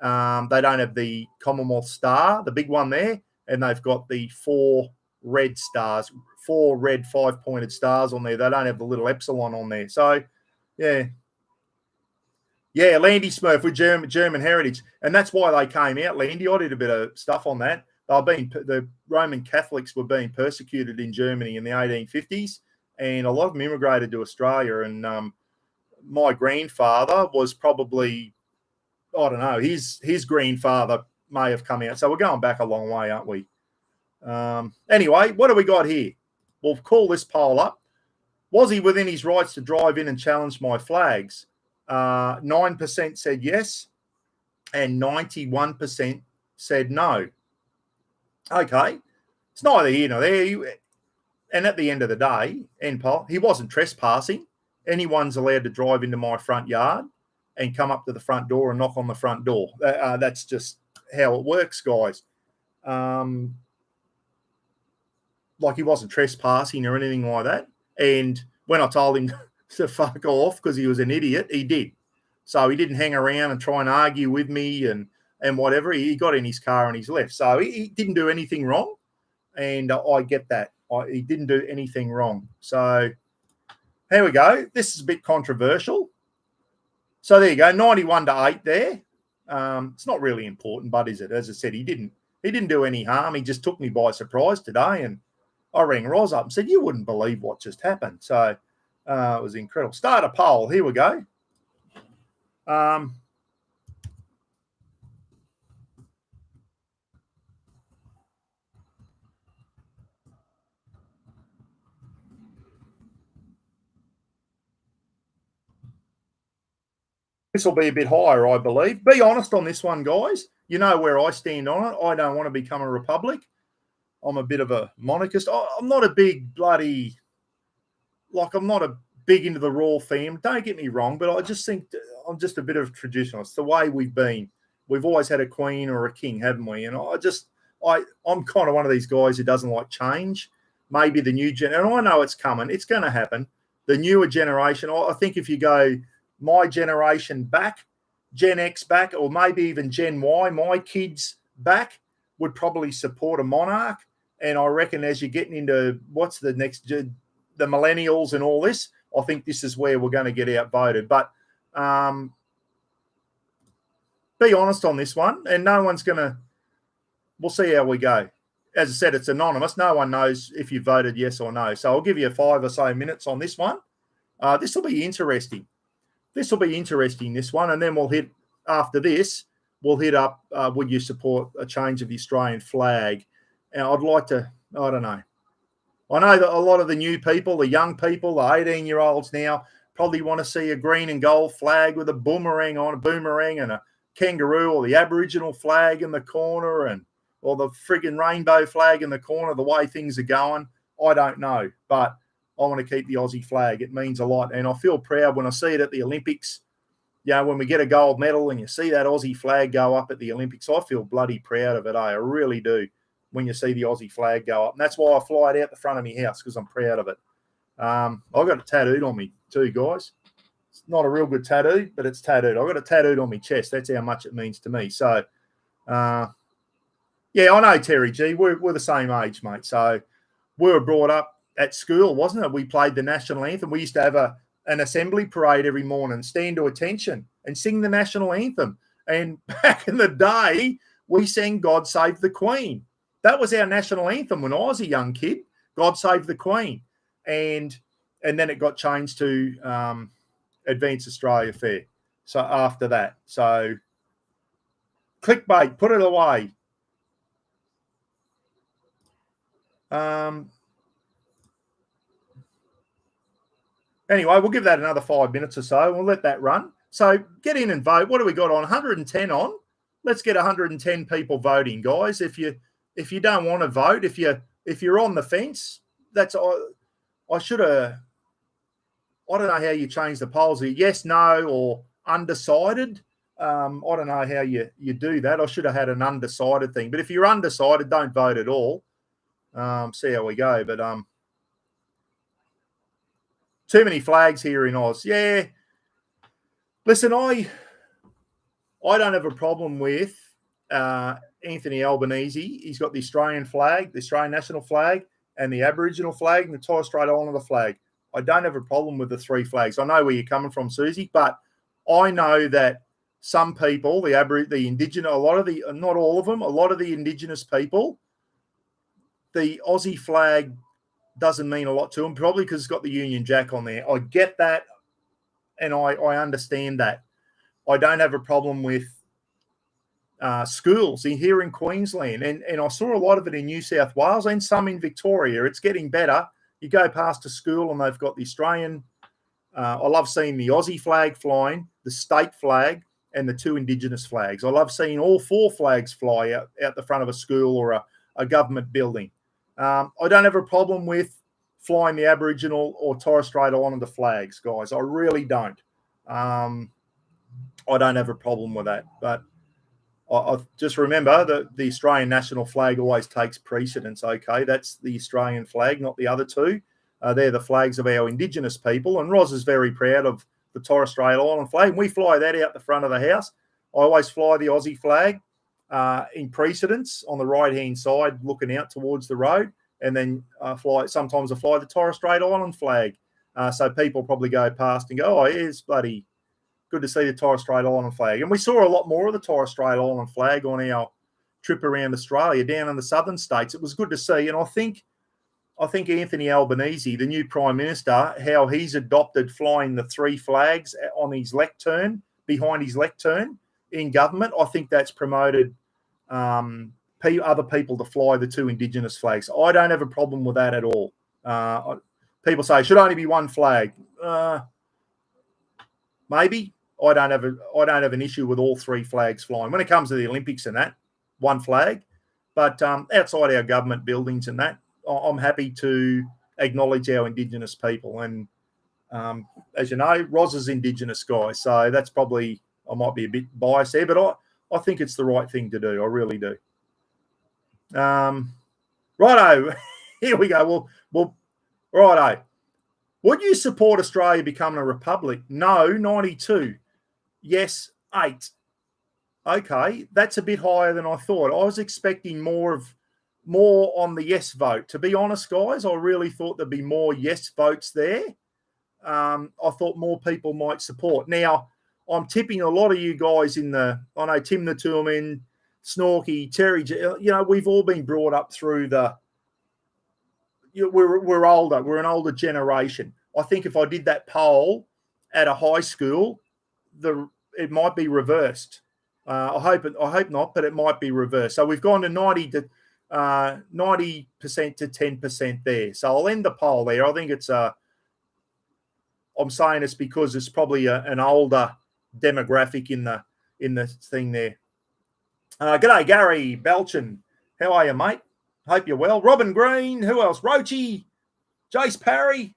They don't have the Commonwealth Star, the big one there, and they've got the 4 red stars, 4 red 5-pointed stars on there. They don't have the little epsilon on there. So, yeah. Yeah, Landy Smurf with German heritage. And that's why they came out, Landy. I did a bit of stuff on that. The Roman Catholics were being persecuted in Germany in the 1850s, and a lot of them immigrated to Australia. And my grandfather was probably, I don't know, his grandfather may have come out. So we're going back a long way, aren't we? Anyway, what do we got here? We'll call this poll up. Was he within his rights to drive in and challenge my flags? 9% said yes, and 91% said no. Okay, it's neither here nor there. And at the end of the day, he wasn't trespassing. Anyone's allowed to drive into my front yard and come up to the front door and knock on the front door. That's just how it works, guys. Like, he wasn't trespassing or anything like that. And when I told him to fuck off because he was an idiot, he did. So he didn't hang around and try and argue with me and whatever. He got in his car and he's left. So he didn't do anything wrong, and I get that. He didn't do anything wrong. So here we go. This is a bit controversial. So there you go, 91-8 there. It's not really important, but is it? As I said, he didn't do any harm. He just took me by surprise today, and I rang Roz up and said, you wouldn't believe what just happened. So it was incredible. Start a poll. Here we go. This will be a bit higher, I believe. Be honest on this one, guys. You know where I stand on it. I don't want to become a republic. I'm a bit of a monarchist. I'm not a big bloody... Like, I'm not a big into the royal family. Don't get me wrong, but I just think I'm just a bit of a traditionalist. The way we've been. We've always had a queen or a king, haven't we? And I'm kind of one of these guys who doesn't like change. Maybe the new generation, and I know it's coming. It's going to happen. The newer generation, I think if you go my generation back, Gen X back, or maybe even Gen Y, my kids back, would probably support a monarch. And I reckon as you're getting into what's the next, the millennials and all this, I think this is where we're going to get outvoted. But be honest on this one, and no one's going to... We'll see how we go. As I said, it's anonymous. No one knows if you voted yes or no. So I'll give you 5 or so minutes on this one. This will be interesting. This one. And then we'll hit, after this, we'll hit up, would you support a change of the Australian flag? And I'd like to, I don't know. I know that a lot of the new people, the young people, the 18-year-olds now, probably want to see a green and gold flag with a boomerang and a kangaroo, or the Aboriginal flag in the corner, or the friggin' rainbow flag in the corner, the way things are going. I don't know, but I want to keep the Aussie flag. It means a lot, and I feel proud when I see it at the Olympics. You know, when we get a gold medal and you see that Aussie flag go up at the Olympics, I feel bloody proud of it. I really do, when you see the Aussie flag go up. And that's why I fly it out the front of my house, because I'm proud of it. I've got it tattooed on me too, guys. It's not a real good tattoo, but it's tattooed. I've got it tattooed on my chest. That's how much it means to me. So, yeah, I know, Terry G. We're the same age, mate. So we were brought up at school, wasn't it? We played the national anthem. We used to have an assembly parade every morning, stand to attention and sing the national anthem. And back in the day, we sang God Save the Queen. That was our national anthem when I was a young kid. God Save the Queen. And then it got changed to Advance Australia Fair. So after that. So clickbait, put it away. Anyway, we'll give that another 5 minutes or so. We'll let that run. So get in and vote. What do we got on? 110 on. Let's get 110 people voting, guys. If you don't want to vote, if you're on the fence, I should have. I don't know how you change the polls here. Yes, no, or undecided. I don't know how you do that. I should have had an undecided thing. But if you're undecided, don't vote at all. See how we go. But too many flags here in Oz. Yeah. Listen, I don't have a problem with Anthony Albanese. He's got the Australian flag, the Australian national flag, and the Aboriginal flag and the Torres Strait Islander flag. I don't have a problem with the three flags. I know where you're coming from, Susie, but I know that some people, the Indigenous, not all of them, a lot of the Indigenous people, the Aussie flag doesn't mean a lot to them, probably because it's got the Union Jack on there. I get that, and I understand that. I don't have a problem with schools here in Queensland, and I saw a lot of it in New South Wales and some in Victoria. It's getting better. You go past a school and they've got the Australian. I love seeing the Aussie flag flying, the state flag, and the two Indigenous flags. I love seeing all four flags fly out the front of a school or a government building. I don't have a problem with flying the Aboriginal or Torres Strait Islander flags, guys. I really don't. I don't have a problem with that. But I just remember that the Australian national flag always takes precedence, okay? That's the Australian flag, not the other two. They're the flags of our Indigenous people. And Roz is very proud of the Torres Strait Islander flag. And we fly that out the front of the house. I always fly the Aussie flag in precedence on the right-hand side, looking out towards the road. And then sometimes I fly the Torres Strait Island flag. So people probably go past and go, oh, here's bloody good to see the Torres Strait Island flag. And we saw a lot more of the Torres Strait Island flag on our trip around Australia down in the southern states. It was good to see. And I think Anthony Albanese, the new Prime Minister, how he's adopted flying the three flags on his lectern, behind his lectern in government, I think that's promoted other people to fly the two Indigenous flags. I don't have a problem with that at all. People say it should only be one flag. Maybe. I don't have an issue with all three flags flying. When it comes to the Olympics and that, one flag. But outside our government buildings and that, I'm happy to acknowledge our Indigenous people. And as you know, Roz is Indigenous guy, so that's probably, I might be a bit biased there, but I think it's the right thing to do. I really do. Righto, here we go. Well, righto. Would you support Australia becoming a republic? No, 92. Yes, 8. Okay, that's a bit higher than I thought. I was expecting more on the yes vote. To be honest, guys, I really thought there'd be more yes votes there. I thought more people might support. Now, I'm tipping a lot of you guys I know Tim the Toolman, Snorky, Terry, we've all been brought up through we're older. We're an older generation. I think if I did that poll at a high school, it might be reversed. I hope not, but it might be reversed. So we've gone to 90% to 10% there. So I'll end the poll there. I think I'm saying it's because it's probably an older demographic in the thing there. G'day, Gary Belchin. How are you, mate? Hope you're well. Robin Green. Who else? Roachy. Jace Parry.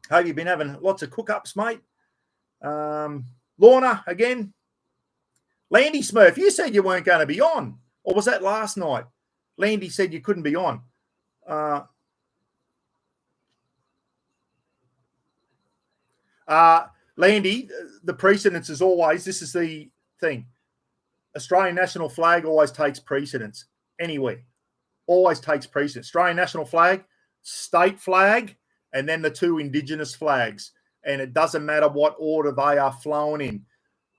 Hope you've been having lots of cook-ups, mate. Lorna, again. Landy Smurf, you said you weren't going to be on. Or was that last night? Landy said you couldn't be on. Landy, the precedence is always, this is the thing. Australian national flag always takes precedence anywhere. Always takes precedence. Australian national flag, state flag, and then the two Indigenous flags. And it doesn't matter what order they are flown in.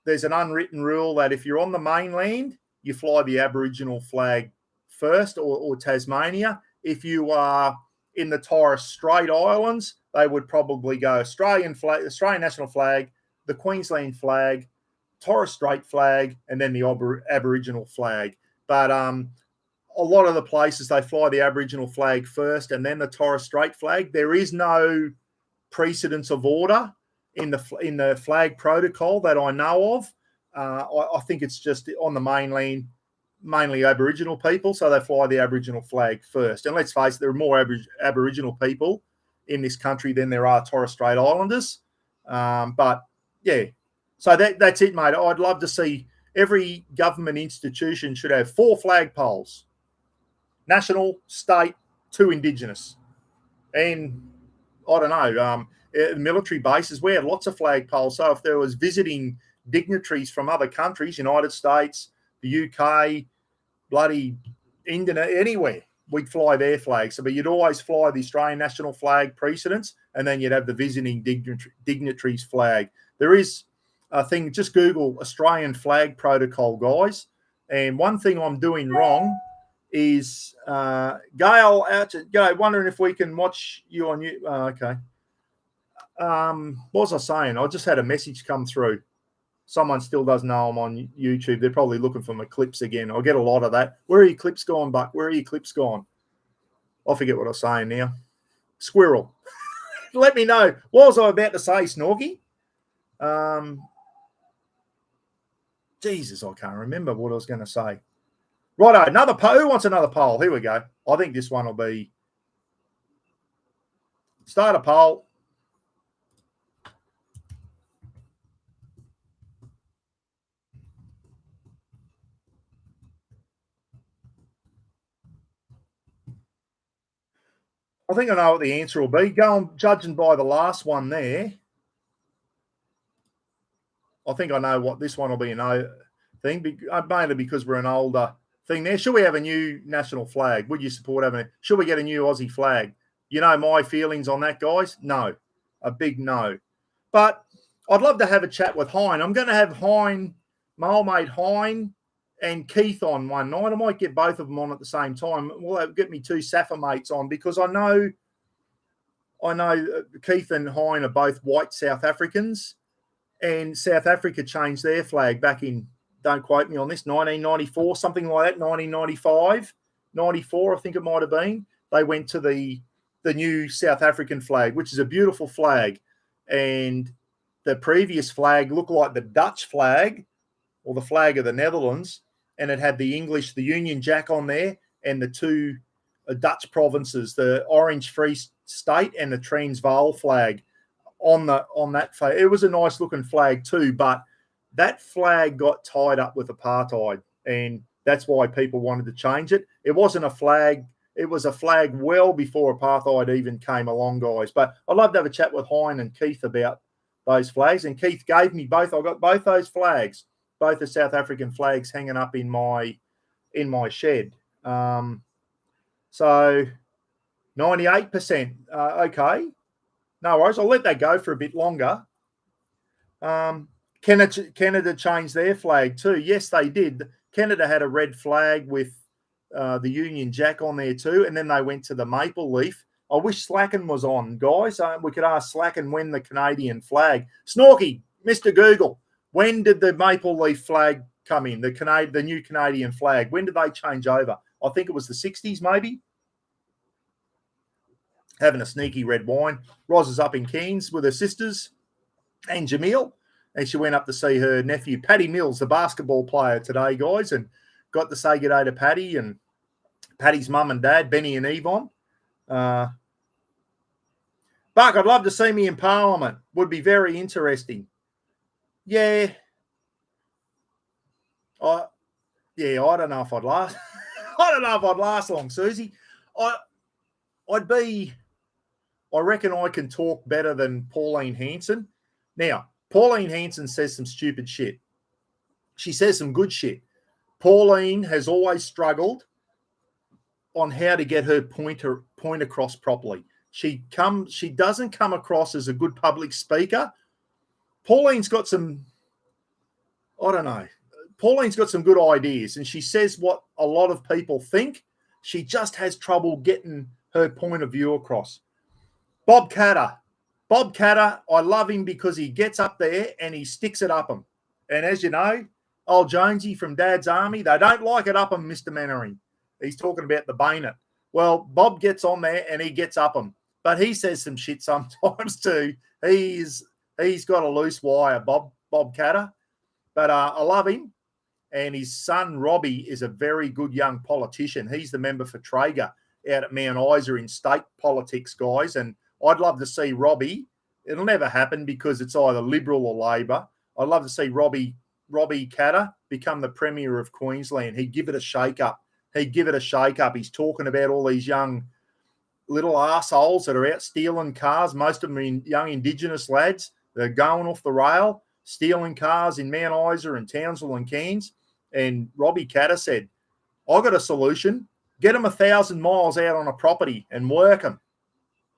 There's an unwritten rule that if you're on the mainland, you fly the Aboriginal flag first, or Tasmania. If you are in the Torres Strait Islands, they would probably go Australian flag, Australian national flag, the Queensland flag, Torres Strait flag, and then the Aboriginal flag. But a lot of the places they fly the Aboriginal flag first and then the Torres Strait flag. There is no precedence of order in the flag protocol that I know of. I think it's just on the mainland, mainly Aboriginal people, so they fly the Aboriginal flag first. And let's face it, there are more Aboriginal people in this country than there are Torres Strait Islanders. But yeah, so that's it, mate. I'd love to see every government institution should have 4 flagpoles: national, state, 2 Indigenous. And I don't know, military bases, we had lots of flagpoles. So if there was visiting dignitaries from other countries, United States, the UK, bloody India, anywhere, we'd fly their flags. So, but you'd always fly the Australian national flag precedence, and then you'd have the visiting dignitaries flag. There is a thing, just Google Australian flag protocol, guys. And one thing I'm doing wrong is Gail out to go, wondering if we can watch you on you. Okay. What was I saying? I just had a message come through. Someone still doesn't know I'm on YouTube. They're probably looking for my clips again. I get a lot of that. Where are your clips gone, Buck? Where are your clips gone? I forget what I was saying now. Squirrel. Let me know. What was I about to say, Snorky? Jesus, I can't remember what I was going to say. Righto, another poll. Who wants another poll? Here we go. I think this one will be start a poll. I think I know what the answer will be. Judging by the last one there, I think I know what this one will be. No thing, mainly because we're an older thing there. Should we have a new national flag? Would you support having it? Should we get a new Aussie flag? You know my feelings on that, guys. No, a big no. But I'd love to have a chat with Hein. I'm going to have Hein, my old mate Hein, and Keith on one night. I might get both of them on at the same time. We'll get me 2 Safa mates on, because I know Keith and Hein are both white South Africans, and South Africa changed their flag back in, don't quote me on this, 1994, something like that, 1995, 94, I think it might have been. They went to the new South African flag, which is a beautiful flag. And the previous flag looked like the Dutch flag or the flag of the Netherlands, and it had the English, the Union Jack on there, and the 2 Dutch provinces, the Orange Free State and the Transvaal flag on that flag. It was a nice looking flag too, but that flag got tied up with apartheid, and that's why people wanted to change it. It wasn't a flag. It was a flag well before apartheid even came along, guys. But I'd love to have a chat with Hein and Keith about those flags. And Keith gave me both. I got both those flags, both the South African flags, hanging up in my shed. So 98%. Okay, no worries. I'll let that go for a bit longer. Canada changed their flag too. Yes, they did. Canada had a red flag with the Union Jack on there too, and then they went to the maple leaf. I wish Slacken was on, guys. We could ask Slacken when the Canadian flag. Snorky, Mr. Google, when did the maple leaf flag come in? The new Canadian flag. When did they change over? I think it was the 60s, maybe. Having a sneaky red wine. Roz is up in Cairns with her sisters and Jamil, and she went up to see her nephew, Paddy Mills, the basketball player today, guys, and got to say good day to Paddy and Paddy's mum and dad, Benny and Yvonne. Buck, I'd love to see me in Parliament. Would be very interesting. Yeah. I don't know if I'd last. I don't know if I'd last long, Susie. I reckon I can talk better than Pauline Hanson. Now, Pauline Hanson says some stupid shit. She says some good shit. Pauline has always struggled on how to get her point across properly. She doesn't come across as a good public speaker. Pauline's got some, I don't know. Pauline's got some good ideas, and she says what a lot of people think. She just has trouble getting her point of view across. Bob Catter. Bob Catter, I love him because he gets up there and he sticks it up him. And as you know, old Jonesy from Dad's Army, they don't like it up him, Mr. Mannering. He's talking about the bayonet. Well, Bob gets on there and he gets up him. But he says some shit sometimes too. He's got a loose wire, Bob Catter. But I love him. And his son, Robbie, is a very good young politician. He's the member for Traeger out at Mount Isa in state politics, guys. And I'd love to see Robbie. It'll never happen because it's either Liberal or Labor. I'd love to see Robbie Catter become the Premier of Queensland. He'd give it a shake-up. He's talking about all these young little arseholes that are out stealing cars. Most of them are young Indigenous lads. They're going off the rail, stealing cars in Mount Isa and Townsville and Cairns. And Robbie Catter said, I got a solution. Get them 1,000 miles out on a property and work them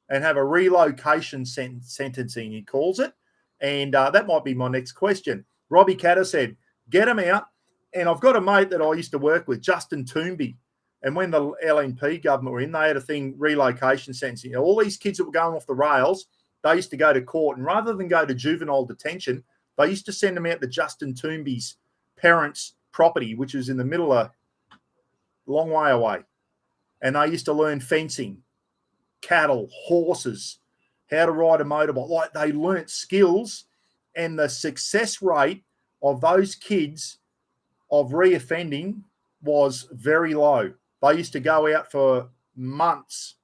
and have a relocation sentencing, he calls it. And that might be my next question. Robbie Catter said, get them out. And I've got a mate that I used to work with, Justin Toomby. And when the LNP government were in, they had a thing, relocation sentencing. All these kids that were going off the rails, they used to go to court. And rather than go to juvenile detention, they used to send them out to Justin Toomby's parents' property, which was in the middle of a long way away. And they used to learn fencing, cattle, horses, how to ride a motorbike. Like, they learnt skills, and the success rate of those kids of reoffending was very low. They used to go out for months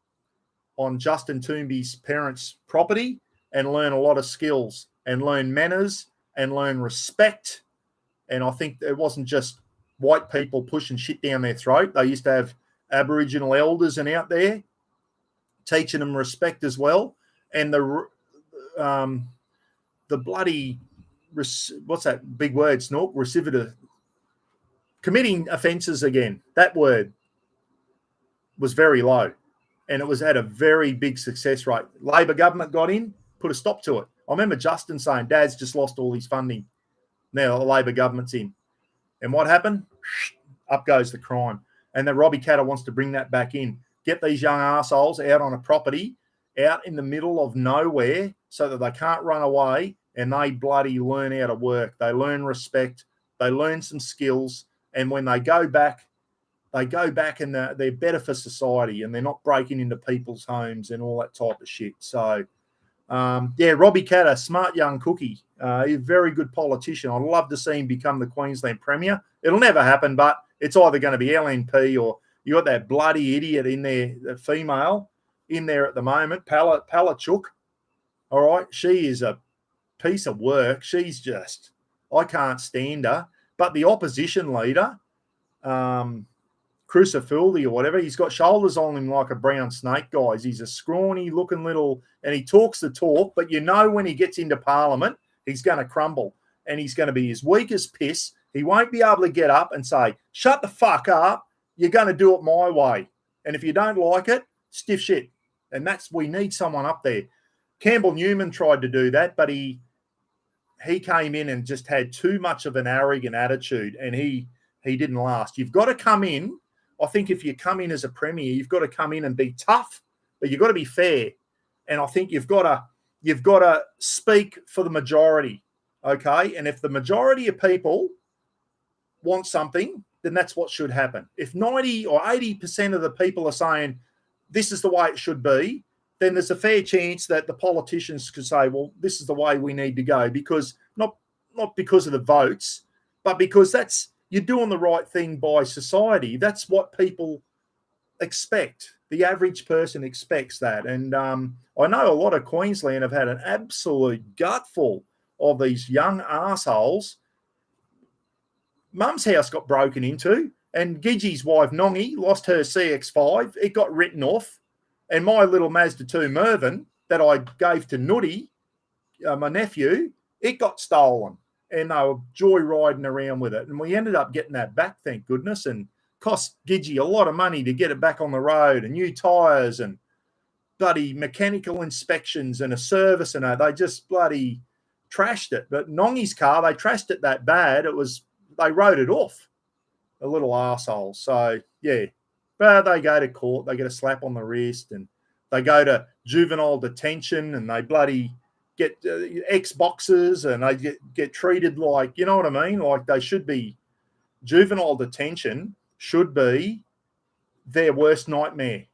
on Justin Toomby's parents' property and learn a lot of skills and learn manners and learn respect. And I think it wasn't just white people pushing shit down their throat. They used to have Aboriginal elders and out there teaching them respect as well. And the bloody, what's that big word, Snork? Recidivism. Committing offences again, that word was very low. And it was at a very big success rate. Labor government got in, put a stop to it. I remember Justin saying, Dad's just lost all his funding. Now the Labor government's in. And what happened? Up goes the crime. And then Robbie Catter wants to bring that back in. Get these young arseholes out on a property, out in the middle of nowhere, so that they can't run away, and they bloody learn how to work. They learn respect. They learn some skills. And when they go back and they're better for society, and they're not breaking into people's homes and all that type of shit. So, Robbie Catter, smart young cookie. He's a very good politician. I'd love to see him become the Queensland Premier. It'll never happen, but it's either going to be LNP or you got that bloody idiot in there, the female in there at the moment, Palachuk. All right, she is a piece of work. She's just, I can't stand her. But the opposition leader, Crucifulli or whatever, he's got shoulders on him like a brown snake, guys. He's a scrawny looking little, and he talks the talk, but you know when he gets into Parliament, he's going to crumble, and he's going to be as weak as piss. He won't be able to get up and say, shut the fuck up, you're going to do it my way. And if you don't like it, stiff shit. And we need someone up there. Campbell Newman tried to do that, but he came in and just had too much of an arrogant attitude, and he didn't last. You've got to come in. I think if you come in as a premier, you've got to come in and be tough, but you've got to be fair. And I think you've got to speak for the majority, okay? And if the majority of people want something, then that's what should happen. If 90 or 80% of the people are saying this is the way it should be, then there's a fair chance that the politicians could say, well, this is the way we need to go, because not because of the votes, but because you're doing the right thing by society. That's what people expect. The average person expects that. And I know a lot of Queensland have had an absolute gutful of these young arseholes. Mum's house got broken into, and Gidgey's wife, Nongi, lost her CX-5. It got written off. And my little Mazda 2 Mervin that I gave to Nutty, my nephew, it got stolen. And they were joyriding around with it. And we ended up getting that back, thank goodness, and cost Gidgey a lot of money to get it back on the road, and new tyres and bloody mechanical inspections and a service, and they just bloody trashed it. But Nongi's car, they trashed it that bad, they wrote it off, a little arsehole. So, yeah, But they go to court, they get a slap on the wrist, and they go to juvenile detention, and they bloody get Xboxes, and they get treated like, you know what I mean? Like they should be, juvenile detention should be their worst nightmare.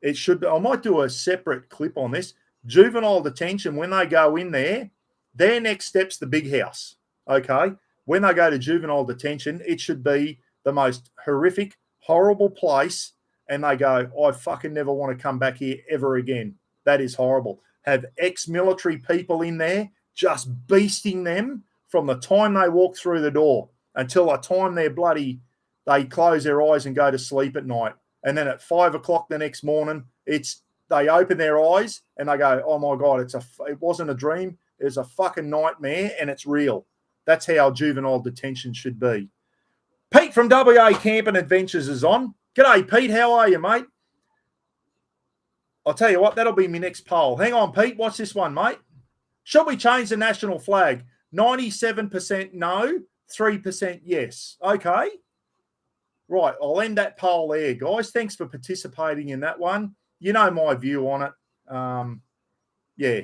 It should be. I might do a separate clip on this. Juvenile detention, when they go in there, their next step's the big house. Okay. When they go to juvenile detention, it should be the most horrific, horrible place. And they go, I fucking never want to come back here ever again. That is horrible. Have ex-military people in there just beasting them from the time they walk through the door until the time they close their eyes and go to sleep at night. And then at 5 o'clock the next morning, they open their eyes and they go, oh my God, it wasn't a dream. It's a fucking nightmare and it's real. That's how juvenile detention should be. Pete from WA Camping Adventures is on. G'day, Pete. How are you, mate? I'll tell you what, that'll be my next poll. Hang on, Pete. Watch this one, mate. Should we change the national flag? 97% no, 3% yes. Okay. Right, I'll end that poll there, guys. Thanks for participating in that one. You know my view on it. Yeah,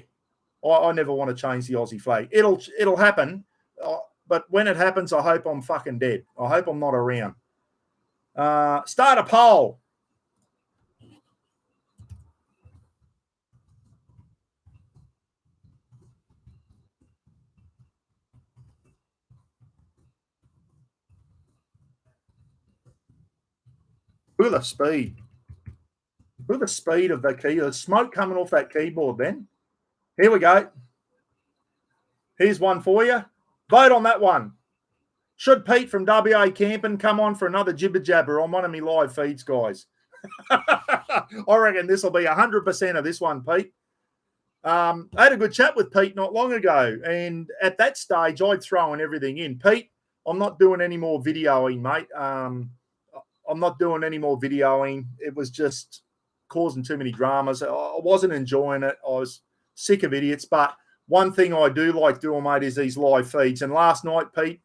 I never want to change the Aussie flag. It'll happen, but when it happens, I hope I'm fucking dead. I hope I'm not around. Start a poll. Look at the speed. Look at the speed of the key. There's smoke coming off that keyboard then. Here we go. Here's one for you. Vote on that one. Should Pete from WA Camping come on for another jibber jabber on one of my live feeds, guys? I reckon this will be 100% of this one, Pete. I had a good chat with Pete not long ago, and at that stage, I'd thrown everything in. Pete, I'm not doing any more videoing, mate. I'm not doing any more videoing. It was just causing too many dramas. I wasn't enjoying it. I was sick of idiots. But one thing I do like doing, mate, is these live feeds. And last night, Pete,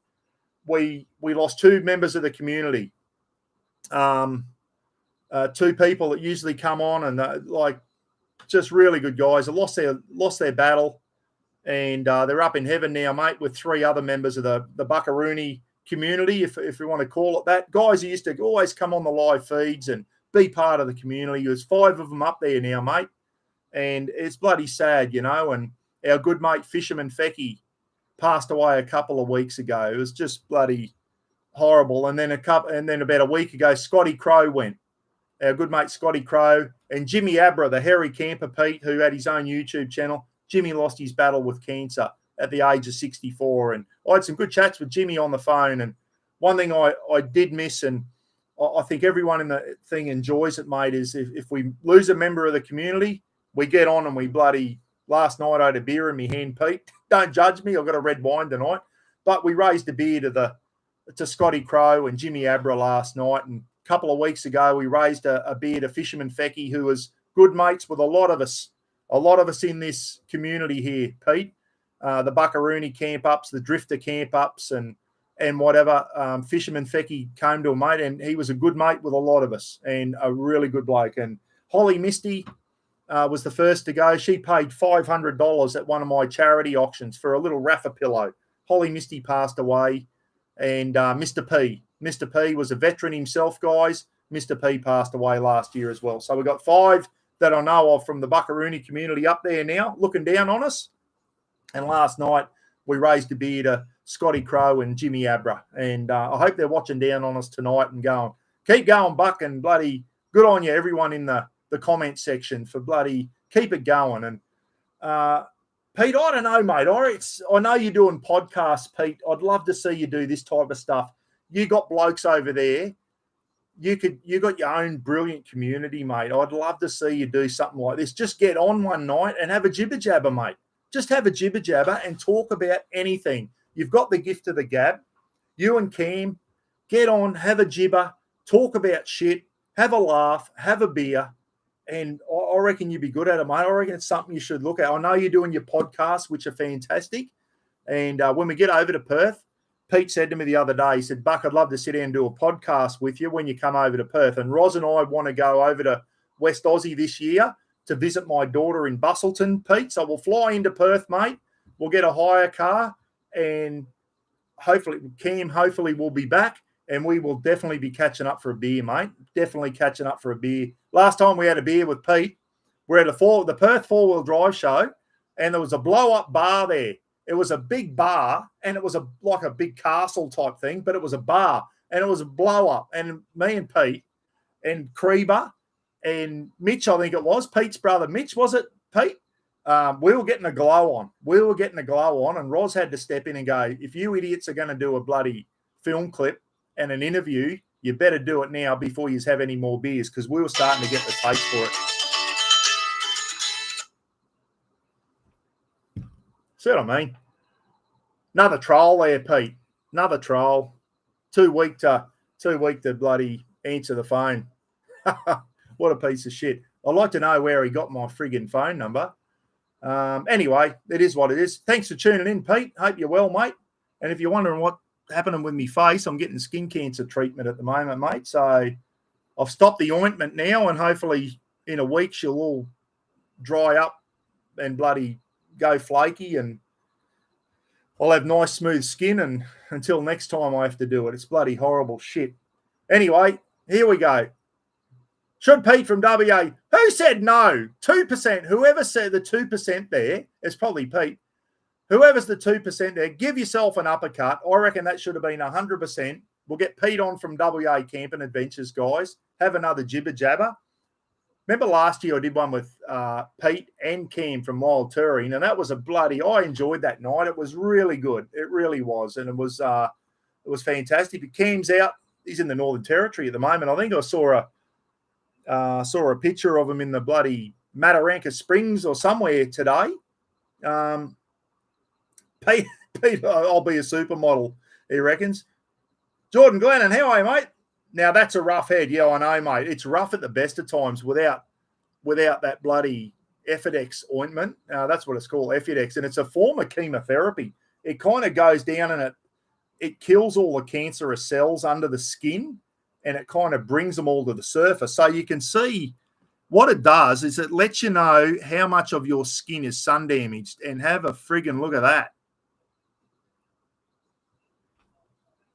we lost two members of the community. Two people that usually come on and like just really good guys. They lost their battle, and they're up in heaven now, mate, with three other members of the Buckaroony community, if we want to call it that. Guys who used to always come on the live feeds and be part of the community. There's 5 of them up there now, mate, and it's bloody sad, you know. And our good mate Fisherman Fecky passed away a couple of weeks ago. It was just bloody horrible. And then about a week ago, Scotty Crow went. Our good mate Scotty Crow and Jimmy Abra, the hairy camper, Pete, who had his own YouTube channel. Jimmy lost his battle with cancer at the age of 64. And I had some good chats with Jimmy on the phone. And one thing I did miss, and I think everyone in the thing enjoys it, mate, is if we lose a member of the community, we get on and we bloody, last night I had a beer in my hand, Pete. Don't judge me. I've got a red wine tonight. But we raised a beer to Scotty Crow and Jimmy Abra last night. And a couple of weeks ago, we raised a beer to Fisherman Fecky, who was good mates with a lot of us in this community here, Pete. The Buckaroony camp ups, the Drifter camp ups, and whatever. Fisherman Fecky came to a mate, and he was a good mate with a lot of us, and a really good bloke. And Holly Misty was the first to go. She paid $500 at one of my charity auctions for a little Rafa pillow. Holly Misty passed away, and Mr. P was a veteran himself, guys. Mr. P passed away last year as well. So we've got 5 that I know of from the Buckaroony community up there now, looking down on us. And last night, we raised a beer to Scotty Crow and Jimmy Abra. And I hope they're watching down on us tonight and going, keep going, Buck, and bloody good on you, everyone in the comment section, for bloody keep it going. And Pete, I don't know, mate. I know you're doing podcasts, Pete. I'd love to see you do this type of stuff. You got blokes over there. You got your own brilliant community, mate. I'd love to see you do something like this. Just get on one night and have a jibber jabber, mate. Just have a jibber jabber and talk about anything. You've got the gift of the gab. You and Cam, get on, have a jibber, talk about shit, have a laugh, have a beer, and I reckon you'd be good at it, mate. I reckon it's something you should look at. I know you're doing your podcasts, which are fantastic. And when we get over to Perth, Pete said to me the other day, he said, Buck, I'd love to sit down and do a podcast with you when you come over to Perth. And Roz and I want to go over to West Aussie this year to visit my daughter in Bustleton, Pete. So we'll fly into Perth, mate. We'll get a hire car and hopefully Cam will be back and we will definitely be catching up for a beer, mate. Definitely catching up for a beer. Last time we had a beer with Pete, we're at the Perth four-wheel drive show and there was a blow-up bar there. It was a big bar, and it was like a big castle type thing, but it was a bar, and it was a blow-up. And me and Pete and Creeber and Mitch, I think it was, Pete's brother Mitch, was it, Pete? We were getting a glow on. And Roz had to step in and go, if you idiots are going to do a bloody film clip and an interview, you better do it now before you have any more beers, because we were starting to get the taste for it. See what I mean? Another troll there, Pete. Another troll. Too weak to bloody answer the phone. What a piece of shit. I'd like to know where he got my friggin' phone number. Anyway, it is what it is. Thanks for tuning in, Pete. Hope you're well, mate. And if you're wondering what happening with me face, I'm getting skin cancer treatment at the moment, mate. So I've stopped the ointment now, and hopefully in a week she'll all dry up and bloody go flaky, and I'll have nice smooth skin, and until next time I have to do it. It's bloody horrible shit. Anyway, here we go. Should Pete from WA, who said no? 2%, whoever said the 2% there, it's probably Pete. Whoever's the 2% there, give yourself an uppercut. I reckon that should have been 100%. We'll get Pete on from WA Camping Adventures, guys. Have another jibber jabber. Remember last year I did one with Pete and Cam from Wild Touring, and that was I enjoyed that night. It was really good. It really was. And it was fantastic. But Cam's out. He's in the Northern Territory at the moment. I think I saw a picture of him in the bloody Mataranka Springs or somewhere today. Pete, I'll be a supermodel, he reckons. Jordan Glennon, how are you, mate? Now, that's a rough head. Yeah, I know, mate. It's rough at the best of times without that bloody Effidex ointment. That's what it's called, Effidex. And it's a form of chemotherapy. It kind of goes down and it kills all the cancerous cells under the skin, and it kind of brings them all to the surface. So you can see what it does is it lets you know how much of your skin is sun damaged, and have a friggin' look at that.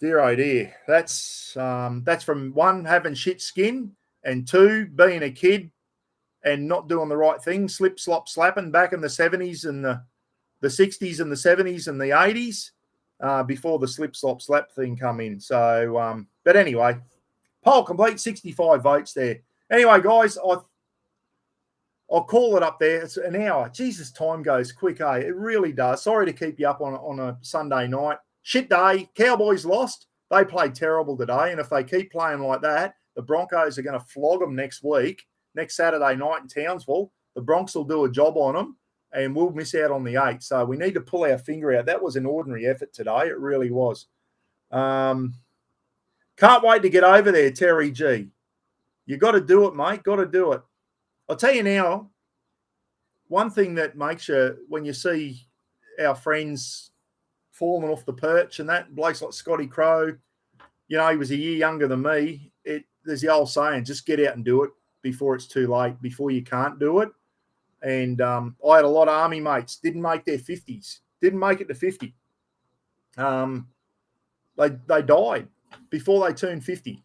Dear, oh dear. That's from one, having shit skin, and two, being a kid and not doing the right thing, slip, slop, slapping back in the 70s and the 60s and the 70s and the 80s before the slip, slop, slap thing come in. So, but anyway, poll complete, 65 votes there. Anyway, guys, I'll call it up there. It's an hour. Jesus, time goes quick, eh? It really does. Sorry to keep you up on a Sunday night. Shit day. Cowboys lost. They played terrible today. And if they keep playing like that, the Broncos are going to flog them next Saturday night in Townsville. The Bronx will do a job on them, and we'll miss out on the 8. So we need to pull our finger out. That was an ordinary effort today. It really was. Can't wait to get over there, Terry G. You got to do it, mate. Got to do it. I'll tell you now, one thing that makes you, when you see our friends falling off the perch and that, blokes like Scotty Crow, he was a year younger than me. There's the old saying, just get out and do it before it's too late, before you can't do it. And I had a lot of army mates, didn't make their 50s, didn't make it to 50. They died before they turned 50.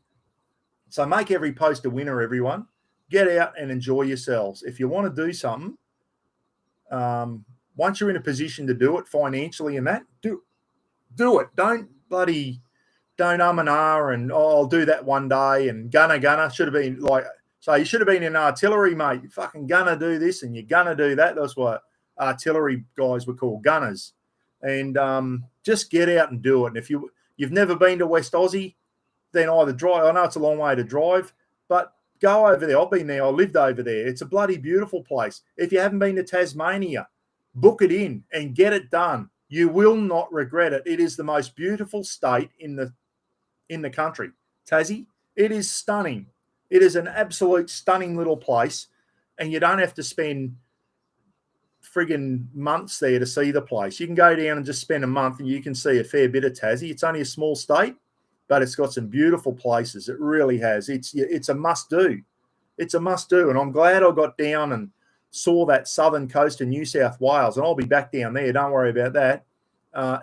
So make every post a winner, everyone. Get out and enjoy yourselves. If you want to do something, once you're in a position to do it financially and that, do it. Don't and ah and I'll do that one day and gunner. Should have been you should have been in artillery, mate. You fucking gonna do this and you're gonna do that. That's what artillery guys were called, gunners. And just get out and do it. And if you've never been to West Aussie, then either drive. I know it's a long way to drive, but go over there. I've been there. I lived over there. It's a bloody beautiful place. If you haven't been to Tasmania, book it in and get it done. You will not regret it. It is the most beautiful state in the country. Tassie, it is stunning. It is an absolute stunning little place, and you don't have to spend friggin' months there to see the place. You can go down and just spend a month and you can see a fair bit of Tassie. It's only a small state, but it's got some beautiful places. It really has. It's a must-do. It's a must-do, and I'm glad I got down and saw that southern coast of New South Wales, and I'll be back down there. Don't worry about that.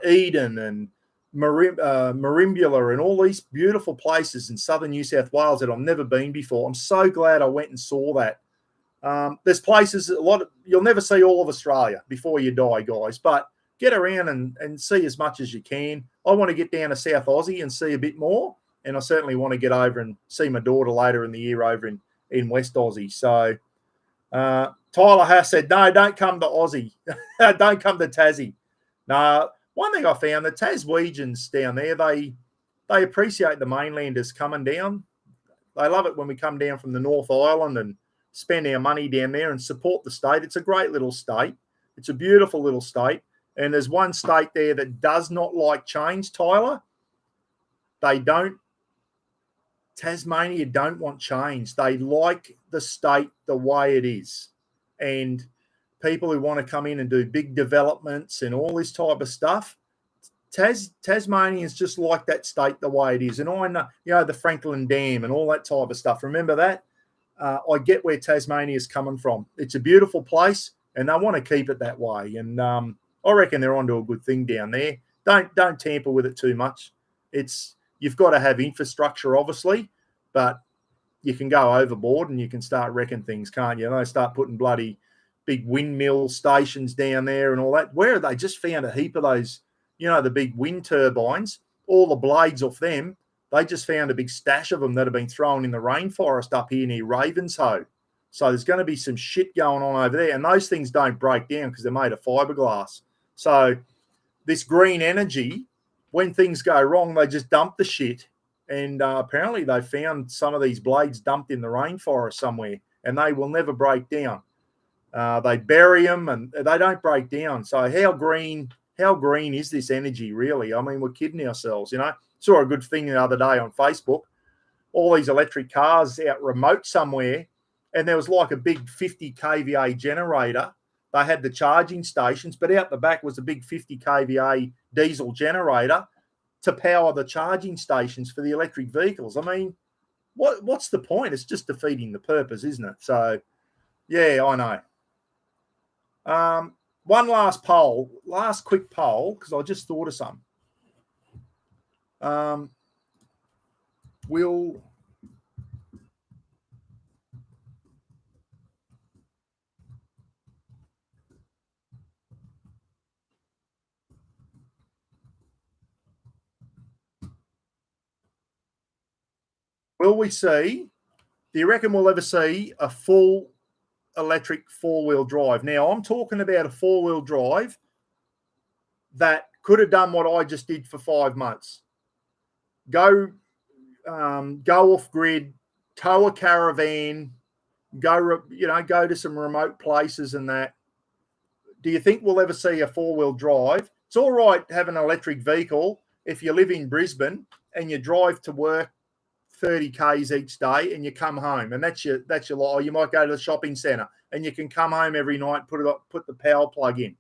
Eden and Merimbula and all these beautiful places in southern New South Wales that I've never been before. I'm so glad I went and saw that. There's places, you'll never see all of Australia before you die, guys, but get around and see as much as you can. I want to get down to South Aussie and see a bit more, and I certainly want to get over and see my daughter later in the year over in West Aussie. So Tyler Haas said, no, don't come to Aussie. Don't come to Tassie. No, one thing I found, the Taswegians down there, they appreciate the mainlanders coming down. They love it when we come down from the North Island and spend our money down there and support the state. It's a great little state. It's a beautiful little state. And there's one state there that does not like change, Tyler. Tasmania don't want change. They like the state the way it is. And people who want to come in and do big developments and all this type of stuff, Tasmanians just like that state the way it is. And I know, the Franklin Dam and all that type of stuff. Remember that? I get where Tasmania is coming from. It's a beautiful place, and they want to keep it that way. And I reckon they're onto a good thing down there. Don't tamper with it too much. You've got to have infrastructure, obviously, but you can go overboard and you can start wrecking things, can't you? And they start putting bloody big windmill stations down there and all that. Where they just found a heap of those, the big wind turbines, all the blades off them. They just found a big stash of them that have been thrown in the rainforest up here near Ravenshoe. So there's going to be some shit going on over there. And those things don't break down because they're made of fiberglass. So this green energy, when things go wrong, they just dump the shit. And apparently they found some of these blades dumped in the rainforest somewhere, and they will never break down. They bury them and they don't break down. So how green is this energy really? I mean, we're kidding ourselves, Saw a good thing the other day on Facebook. All these electric cars out remote somewhere, and there was like a big 50 kVA generator. They had the charging stations, but out the back was a big 50 kVA diesel generator to power the charging stations for the electric vehicles. I mean, what's the point? It's just defeating the purpose, isn't it? So, yeah, I know. One last quick poll, because I just thought of some. Will we see, do you reckon we'll ever see a full electric four-wheel drive? Now, I'm talking about a four-wheel drive that could have done what I just did for 5 months. Go off grid, tow a caravan, go to some remote places and that. Do you think we'll ever see a four-wheel drive? It's all right having an electric vehicle if you live in Brisbane and you drive to work 30 Ks each day and you come home, and that's your life. Or you might go to the shopping centre and you can come home every night, put the power plug in.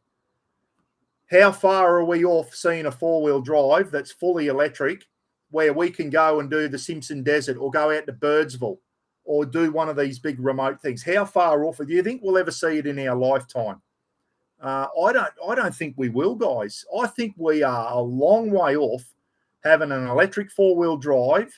How far are we off seeing a four-wheel drive that's fully electric, where we can go and do the Simpson Desert or go out to Birdsville or do one of these big remote things? How far off? Do you think we'll ever see it in our lifetime? I don't think we will, guys. I think we are a long way off having an electric four-wheel drive.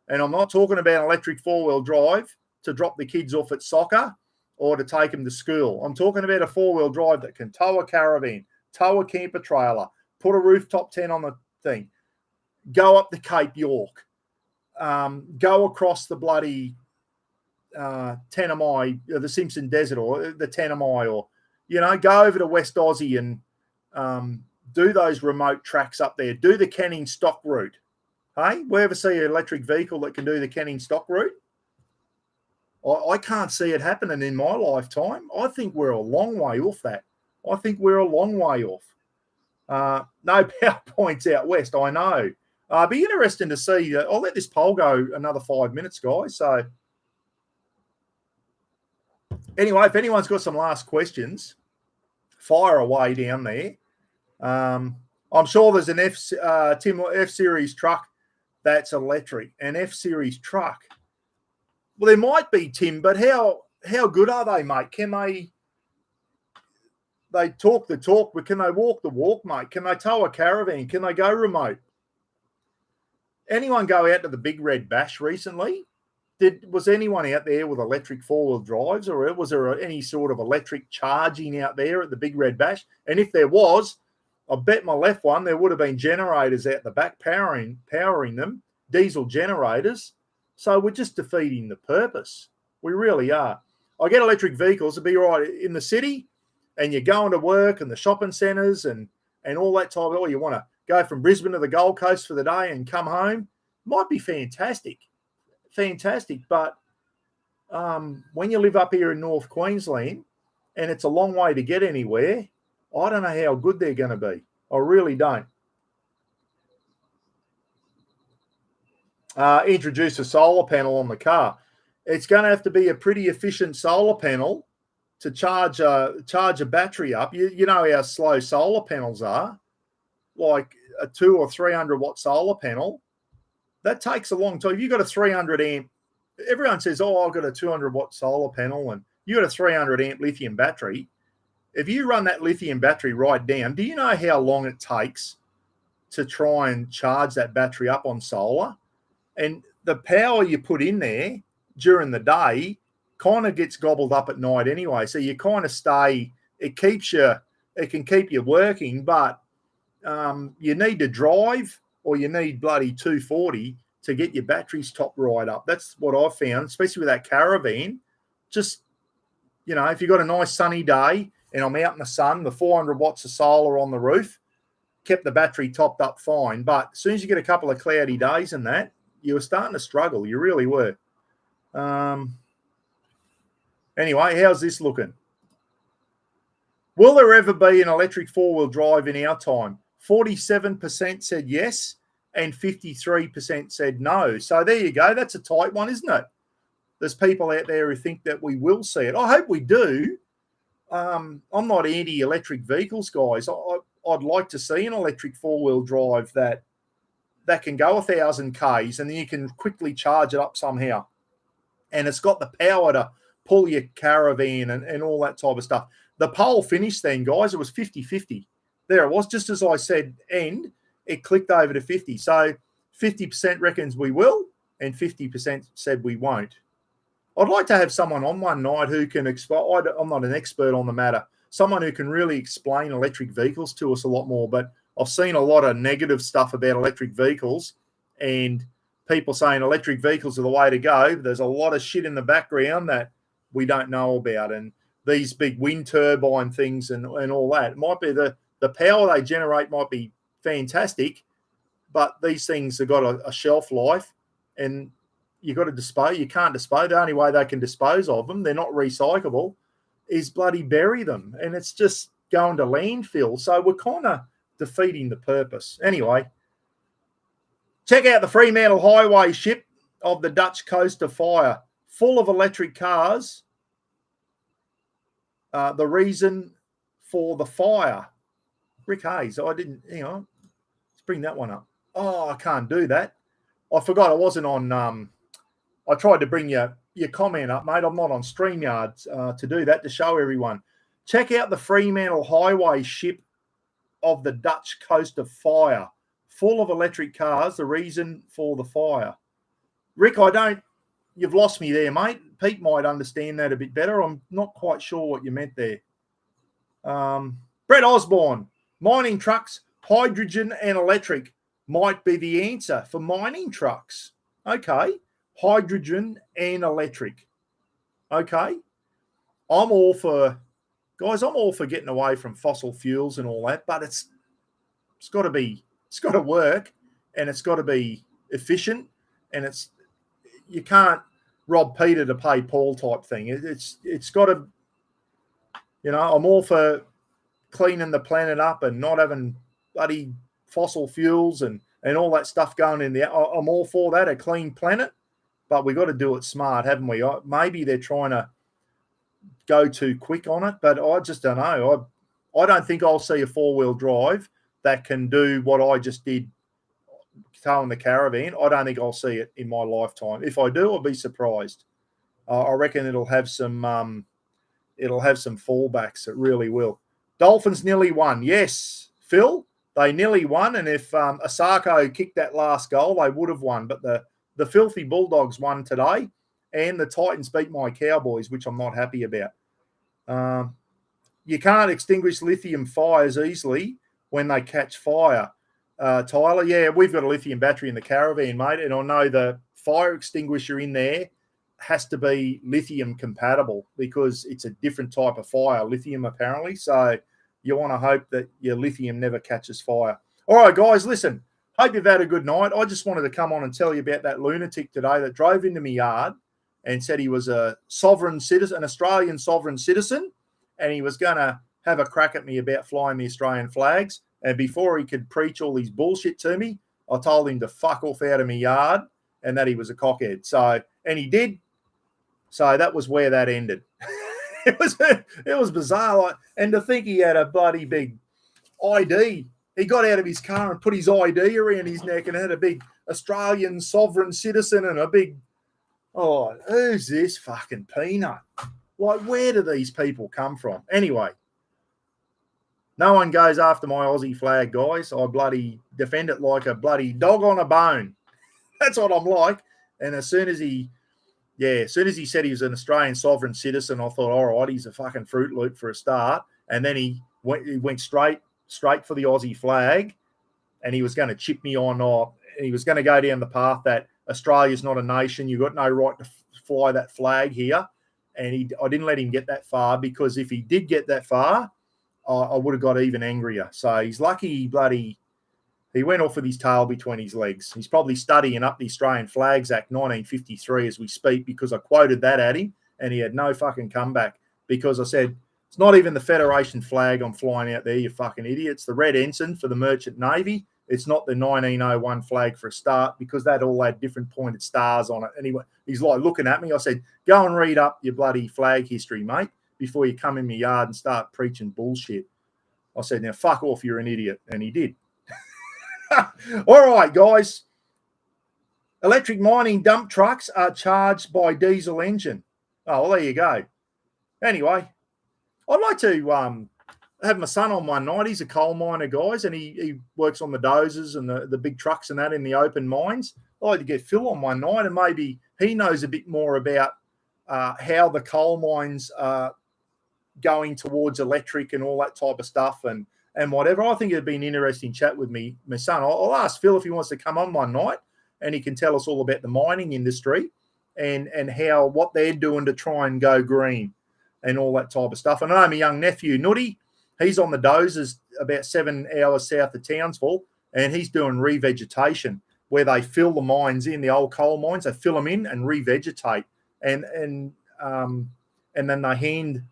And I'm not talking about an electric four-wheel drive to drop the kids off at soccer or to take them to school. I'm talking about a four-wheel drive that can tow a caravan, tow a camper trailer, put a rooftop tent on the thing, go up the Cape York, go across the bloody Tanami, the Simpson Desert or the Tanami, or, go over to West Aussie and do those remote tracks up there. Do the Canning Stock route. Hey, we ever see an electric vehicle that can do the Canning Stock route? I can't see it happening in my lifetime. I think we're a long way off that. I think we're a long way off. No PowerPoints out west, I know. Be interesting to see. I'll let this poll go another 5 minutes, guys. So anyway, if anyone's got some last questions, fire away down there. I'm sure there's an F-Series truck that's electric. An F-Series truck. Well, there might be, Tim, but how good are they, mate? Can they talk the talk, but can they walk the walk, mate? Can they tow a caravan? Can they go remote? Anyone go out to the Big Red Bash recently? Was anyone out there with electric four-wheel drives, or was there any sort of electric charging out there at the Big Red Bash? And if there was, I bet my left one, there would have been generators out the back powering them, diesel generators. So we're just defeating the purpose. We really are. I get electric vehicles to be right in the city, and you're going to work and the shopping centres and all that type of, or you want to go from Brisbane to the Gold Coast for the day and come home, might be fantastic. But when you live up here in North Queensland and it's a long way to get anywhere, I don't know how good they're going to be. I really don't. Introduce a solar panel on the car. It's going to have to be a pretty efficient solar panel to charge a battery up. You know how slow solar panels are, like a 200 or 300 watt solar panel. That takes a long time. If you've got a 300 amp, everyone says, oh, I've got a 200 watt solar panel and you got a 300 amp lithium battery. If you run that lithium battery right down, do you know how long it takes to try and charge that battery up on solar? And the power you put in there during the day kind of gets gobbled up at night anyway. So you kind of stay, it can keep you working, but you need to drive or you need bloody 240 to get your batteries topped right up. That's what I've found, especially with that caravan. Just, if you've got a nice sunny day and I'm out in the sun, the 400 watts of solar on the roof kept the battery topped up fine. But as soon as you get a couple of cloudy days and that, you were starting to struggle. You really were. Anyway, how's this looking? Will there ever be an electric four-wheel drive in our time? 47% said yes and 53% said no. So there you go. That's a tight one, isn't it? There's people out there who think that we will see it. I hope we do. I'm not anti-electric vehicles, guys. I'd like to see an electric four-wheel drive that can go 1,000 Ks and then you can quickly charge it up somehow. And it's got the power to pull your caravan and all that type of stuff. The poll finished then, guys. It was 50-50. There it was, just as I said, and it clicked over to 50. So 50% reckons we will and 50% said we won't. I'd like to have someone on one night who can explain. I'm not an expert on the matter. Someone who can really explain electric vehicles to us a lot more. But I've seen a lot of negative stuff about electric vehicles and people saying electric vehicles are the way to go. There's a lot of shit in the background that we don't know about. And these big wind turbine things and all that. It might be the power they generate might be fantastic, but these things have got a shelf life and you've got to dispose. You can't dispose. The only way they can dispose of them, they're not recyclable, is bloody bury them. And it's just going to landfill. So we're kind of defeating the purpose. Anyway, check out the Fremantle Highway ship of the Dutch coast of fire, full of electric cars. The reason for the fire. Rick Hayes, hang on. Let's bring that one up. Oh, I can't do that. I forgot I wasn't on, I tried to bring your comment up, mate. I'm not on StreamYard to do that, to show everyone. Check out the Fremantle Highway ship of the Dutch coast of fire, full of electric cars, the reason for the fire. Rick, you've lost me there, mate. Pete might understand that a bit better. I'm not quite sure what you meant there. Brett Osborne, mining trucks, hydrogen and electric might be the answer for mining trucks. Okay, hydrogen and electric. Okay, I'm all for getting away from fossil fuels and all that, but it's got to work and it's got to be efficient and you can't rob Peter to pay Paul type thing. It's got to, I'm all for cleaning the planet up and not having bloody fossil fuels and all that stuff going in there. I'm all for that, a clean planet, but we got to do it smart, haven't we? Maybe they're trying to go too quick on it, but I just don't know. I don't think I'll see a four-wheel drive that can do what I just did towing the caravan. I don't think I'll see it in my lifetime. If I do, I'll be surprised. I reckon it'll have some fallbacks. It really will. Dolphins nearly won. Yes, Phil, they nearly won. And if Asako kicked that last goal, they would have won. But the filthy Bulldogs won today, and the Titans beat my Cowboys, which I'm not happy about. You can't extinguish lithium fires easily when they catch fire. Tyler, yeah, we've got a lithium battery in the caravan, mate, and I know the fire extinguisher in there has to be lithium compatible because it's a different type of fire, lithium apparently. So you want to hope that your lithium never catches fire. All right, guys, listen, hope you've had a good night. I just wanted to come on and tell you about that lunatic today that drove into my yard and said he was a sovereign citizen, an Australian sovereign citizen, and he was going to have a crack at me about flying the Australian flags. And before he could preach all his bullshit to me, I told him to fuck off out of my yard and that he was a cockhead. So, and he did. So that was where that ended. It was bizarre. Like, and to think he had a bloody big ID. He got out of his car and put his ID around his neck and had a big Australian sovereign citizen and a big, oh, who's this fucking peanut? Like, where do these people come from? Anyway, no one goes after my Aussie flag, guys. I bloody defend it like a bloody dog on a bone. That's what I'm like. And as soon as he said he was an Australian sovereign citizen, I thought, all right, he's a fucking Fruit Loop for a start. And then he went straight for the Aussie flag, and he was going to chip me on. He was going to go down the path that Australia's not a nation. You've got no right to fly that flag here. And I didn't let him get that far, because if he did get that far, I would have got even angrier. So he's lucky he went off with his tail between his legs. He's probably studying up the Australian Flags Act 1953 as we speak, because I quoted that at him and he had no fucking comeback, because I said, it's not even the Federation flag I'm flying out there, you fucking idiot. It's the red ensign for the Merchant Navy. It's not the 1901 flag for a start, because that all had different pointed stars on it. Anyway, he's like looking at me. I said, go and read up your bloody flag history, mate, before you come in my yard and start preaching bullshit. I said, now fuck off, you're an idiot. And he did. All right, guys. Electric mining dump trucks are charged by diesel engine. Oh, well, there you go. Anyway, I'd like to have my son on one night. He's a coal miner, guys, and he works on the dozers and the big trucks and that in the open mines. I'd like to get Phil on one night, and maybe he knows a bit more about how the coal mines are going towards electric and all that type of stuff and whatever. I think it'd be an interesting chat with my son. I'll ask Phil if he wants to come on one night, and he can tell us all about the mining industry and what they're doing to try and go green and all that type of stuff. And I know my young nephew, Nutty, he's on the dozers about 7 hours south of Townsville, and he's doing revegetation, where they fill the mines in, the old coal mines, they fill them in and revegetate. And then they hand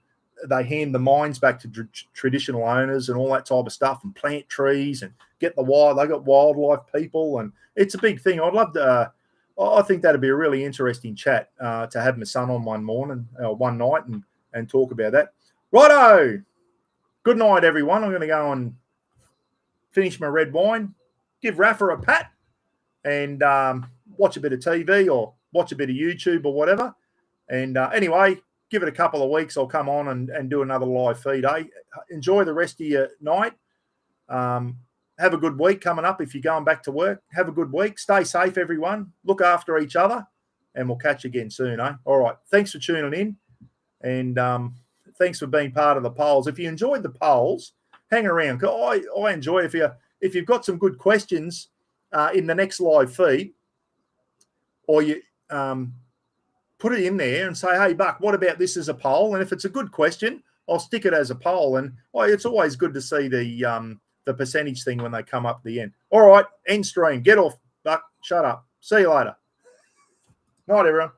the mines back to traditional owners and all that type of stuff, and plant trees and get the wild. They got wildlife people, and it's a big thing. I'd love to. I think that'd be a really interesting chat to have my son on one night and talk about that. Righto. Good night, everyone. I'm going to go and finish my red wine, give Rafa a pat, and watch a bit of TV or watch a bit of YouTube or whatever. And anyway, give it a couple of weeks. I'll come on and do another live feed. Enjoy the rest of your night. Have a good week coming up if you're going back to work. Have a good week. Stay safe, everyone. Look after each other, and we'll catch you again soon. All right. Thanks for tuning in, and thanks for being part of the polls. If you enjoyed the polls, hang around. I enjoy it. If you've got some good questions in the next live feed, or you put it in there and say, hey, Buck, what about this as a poll? And if it's a good question, I'll stick it as a poll. And it's always good to see the percentage thing when they come up at the end. All right, end stream. Get off, Buck. Shut up. See you later. Night, everyone.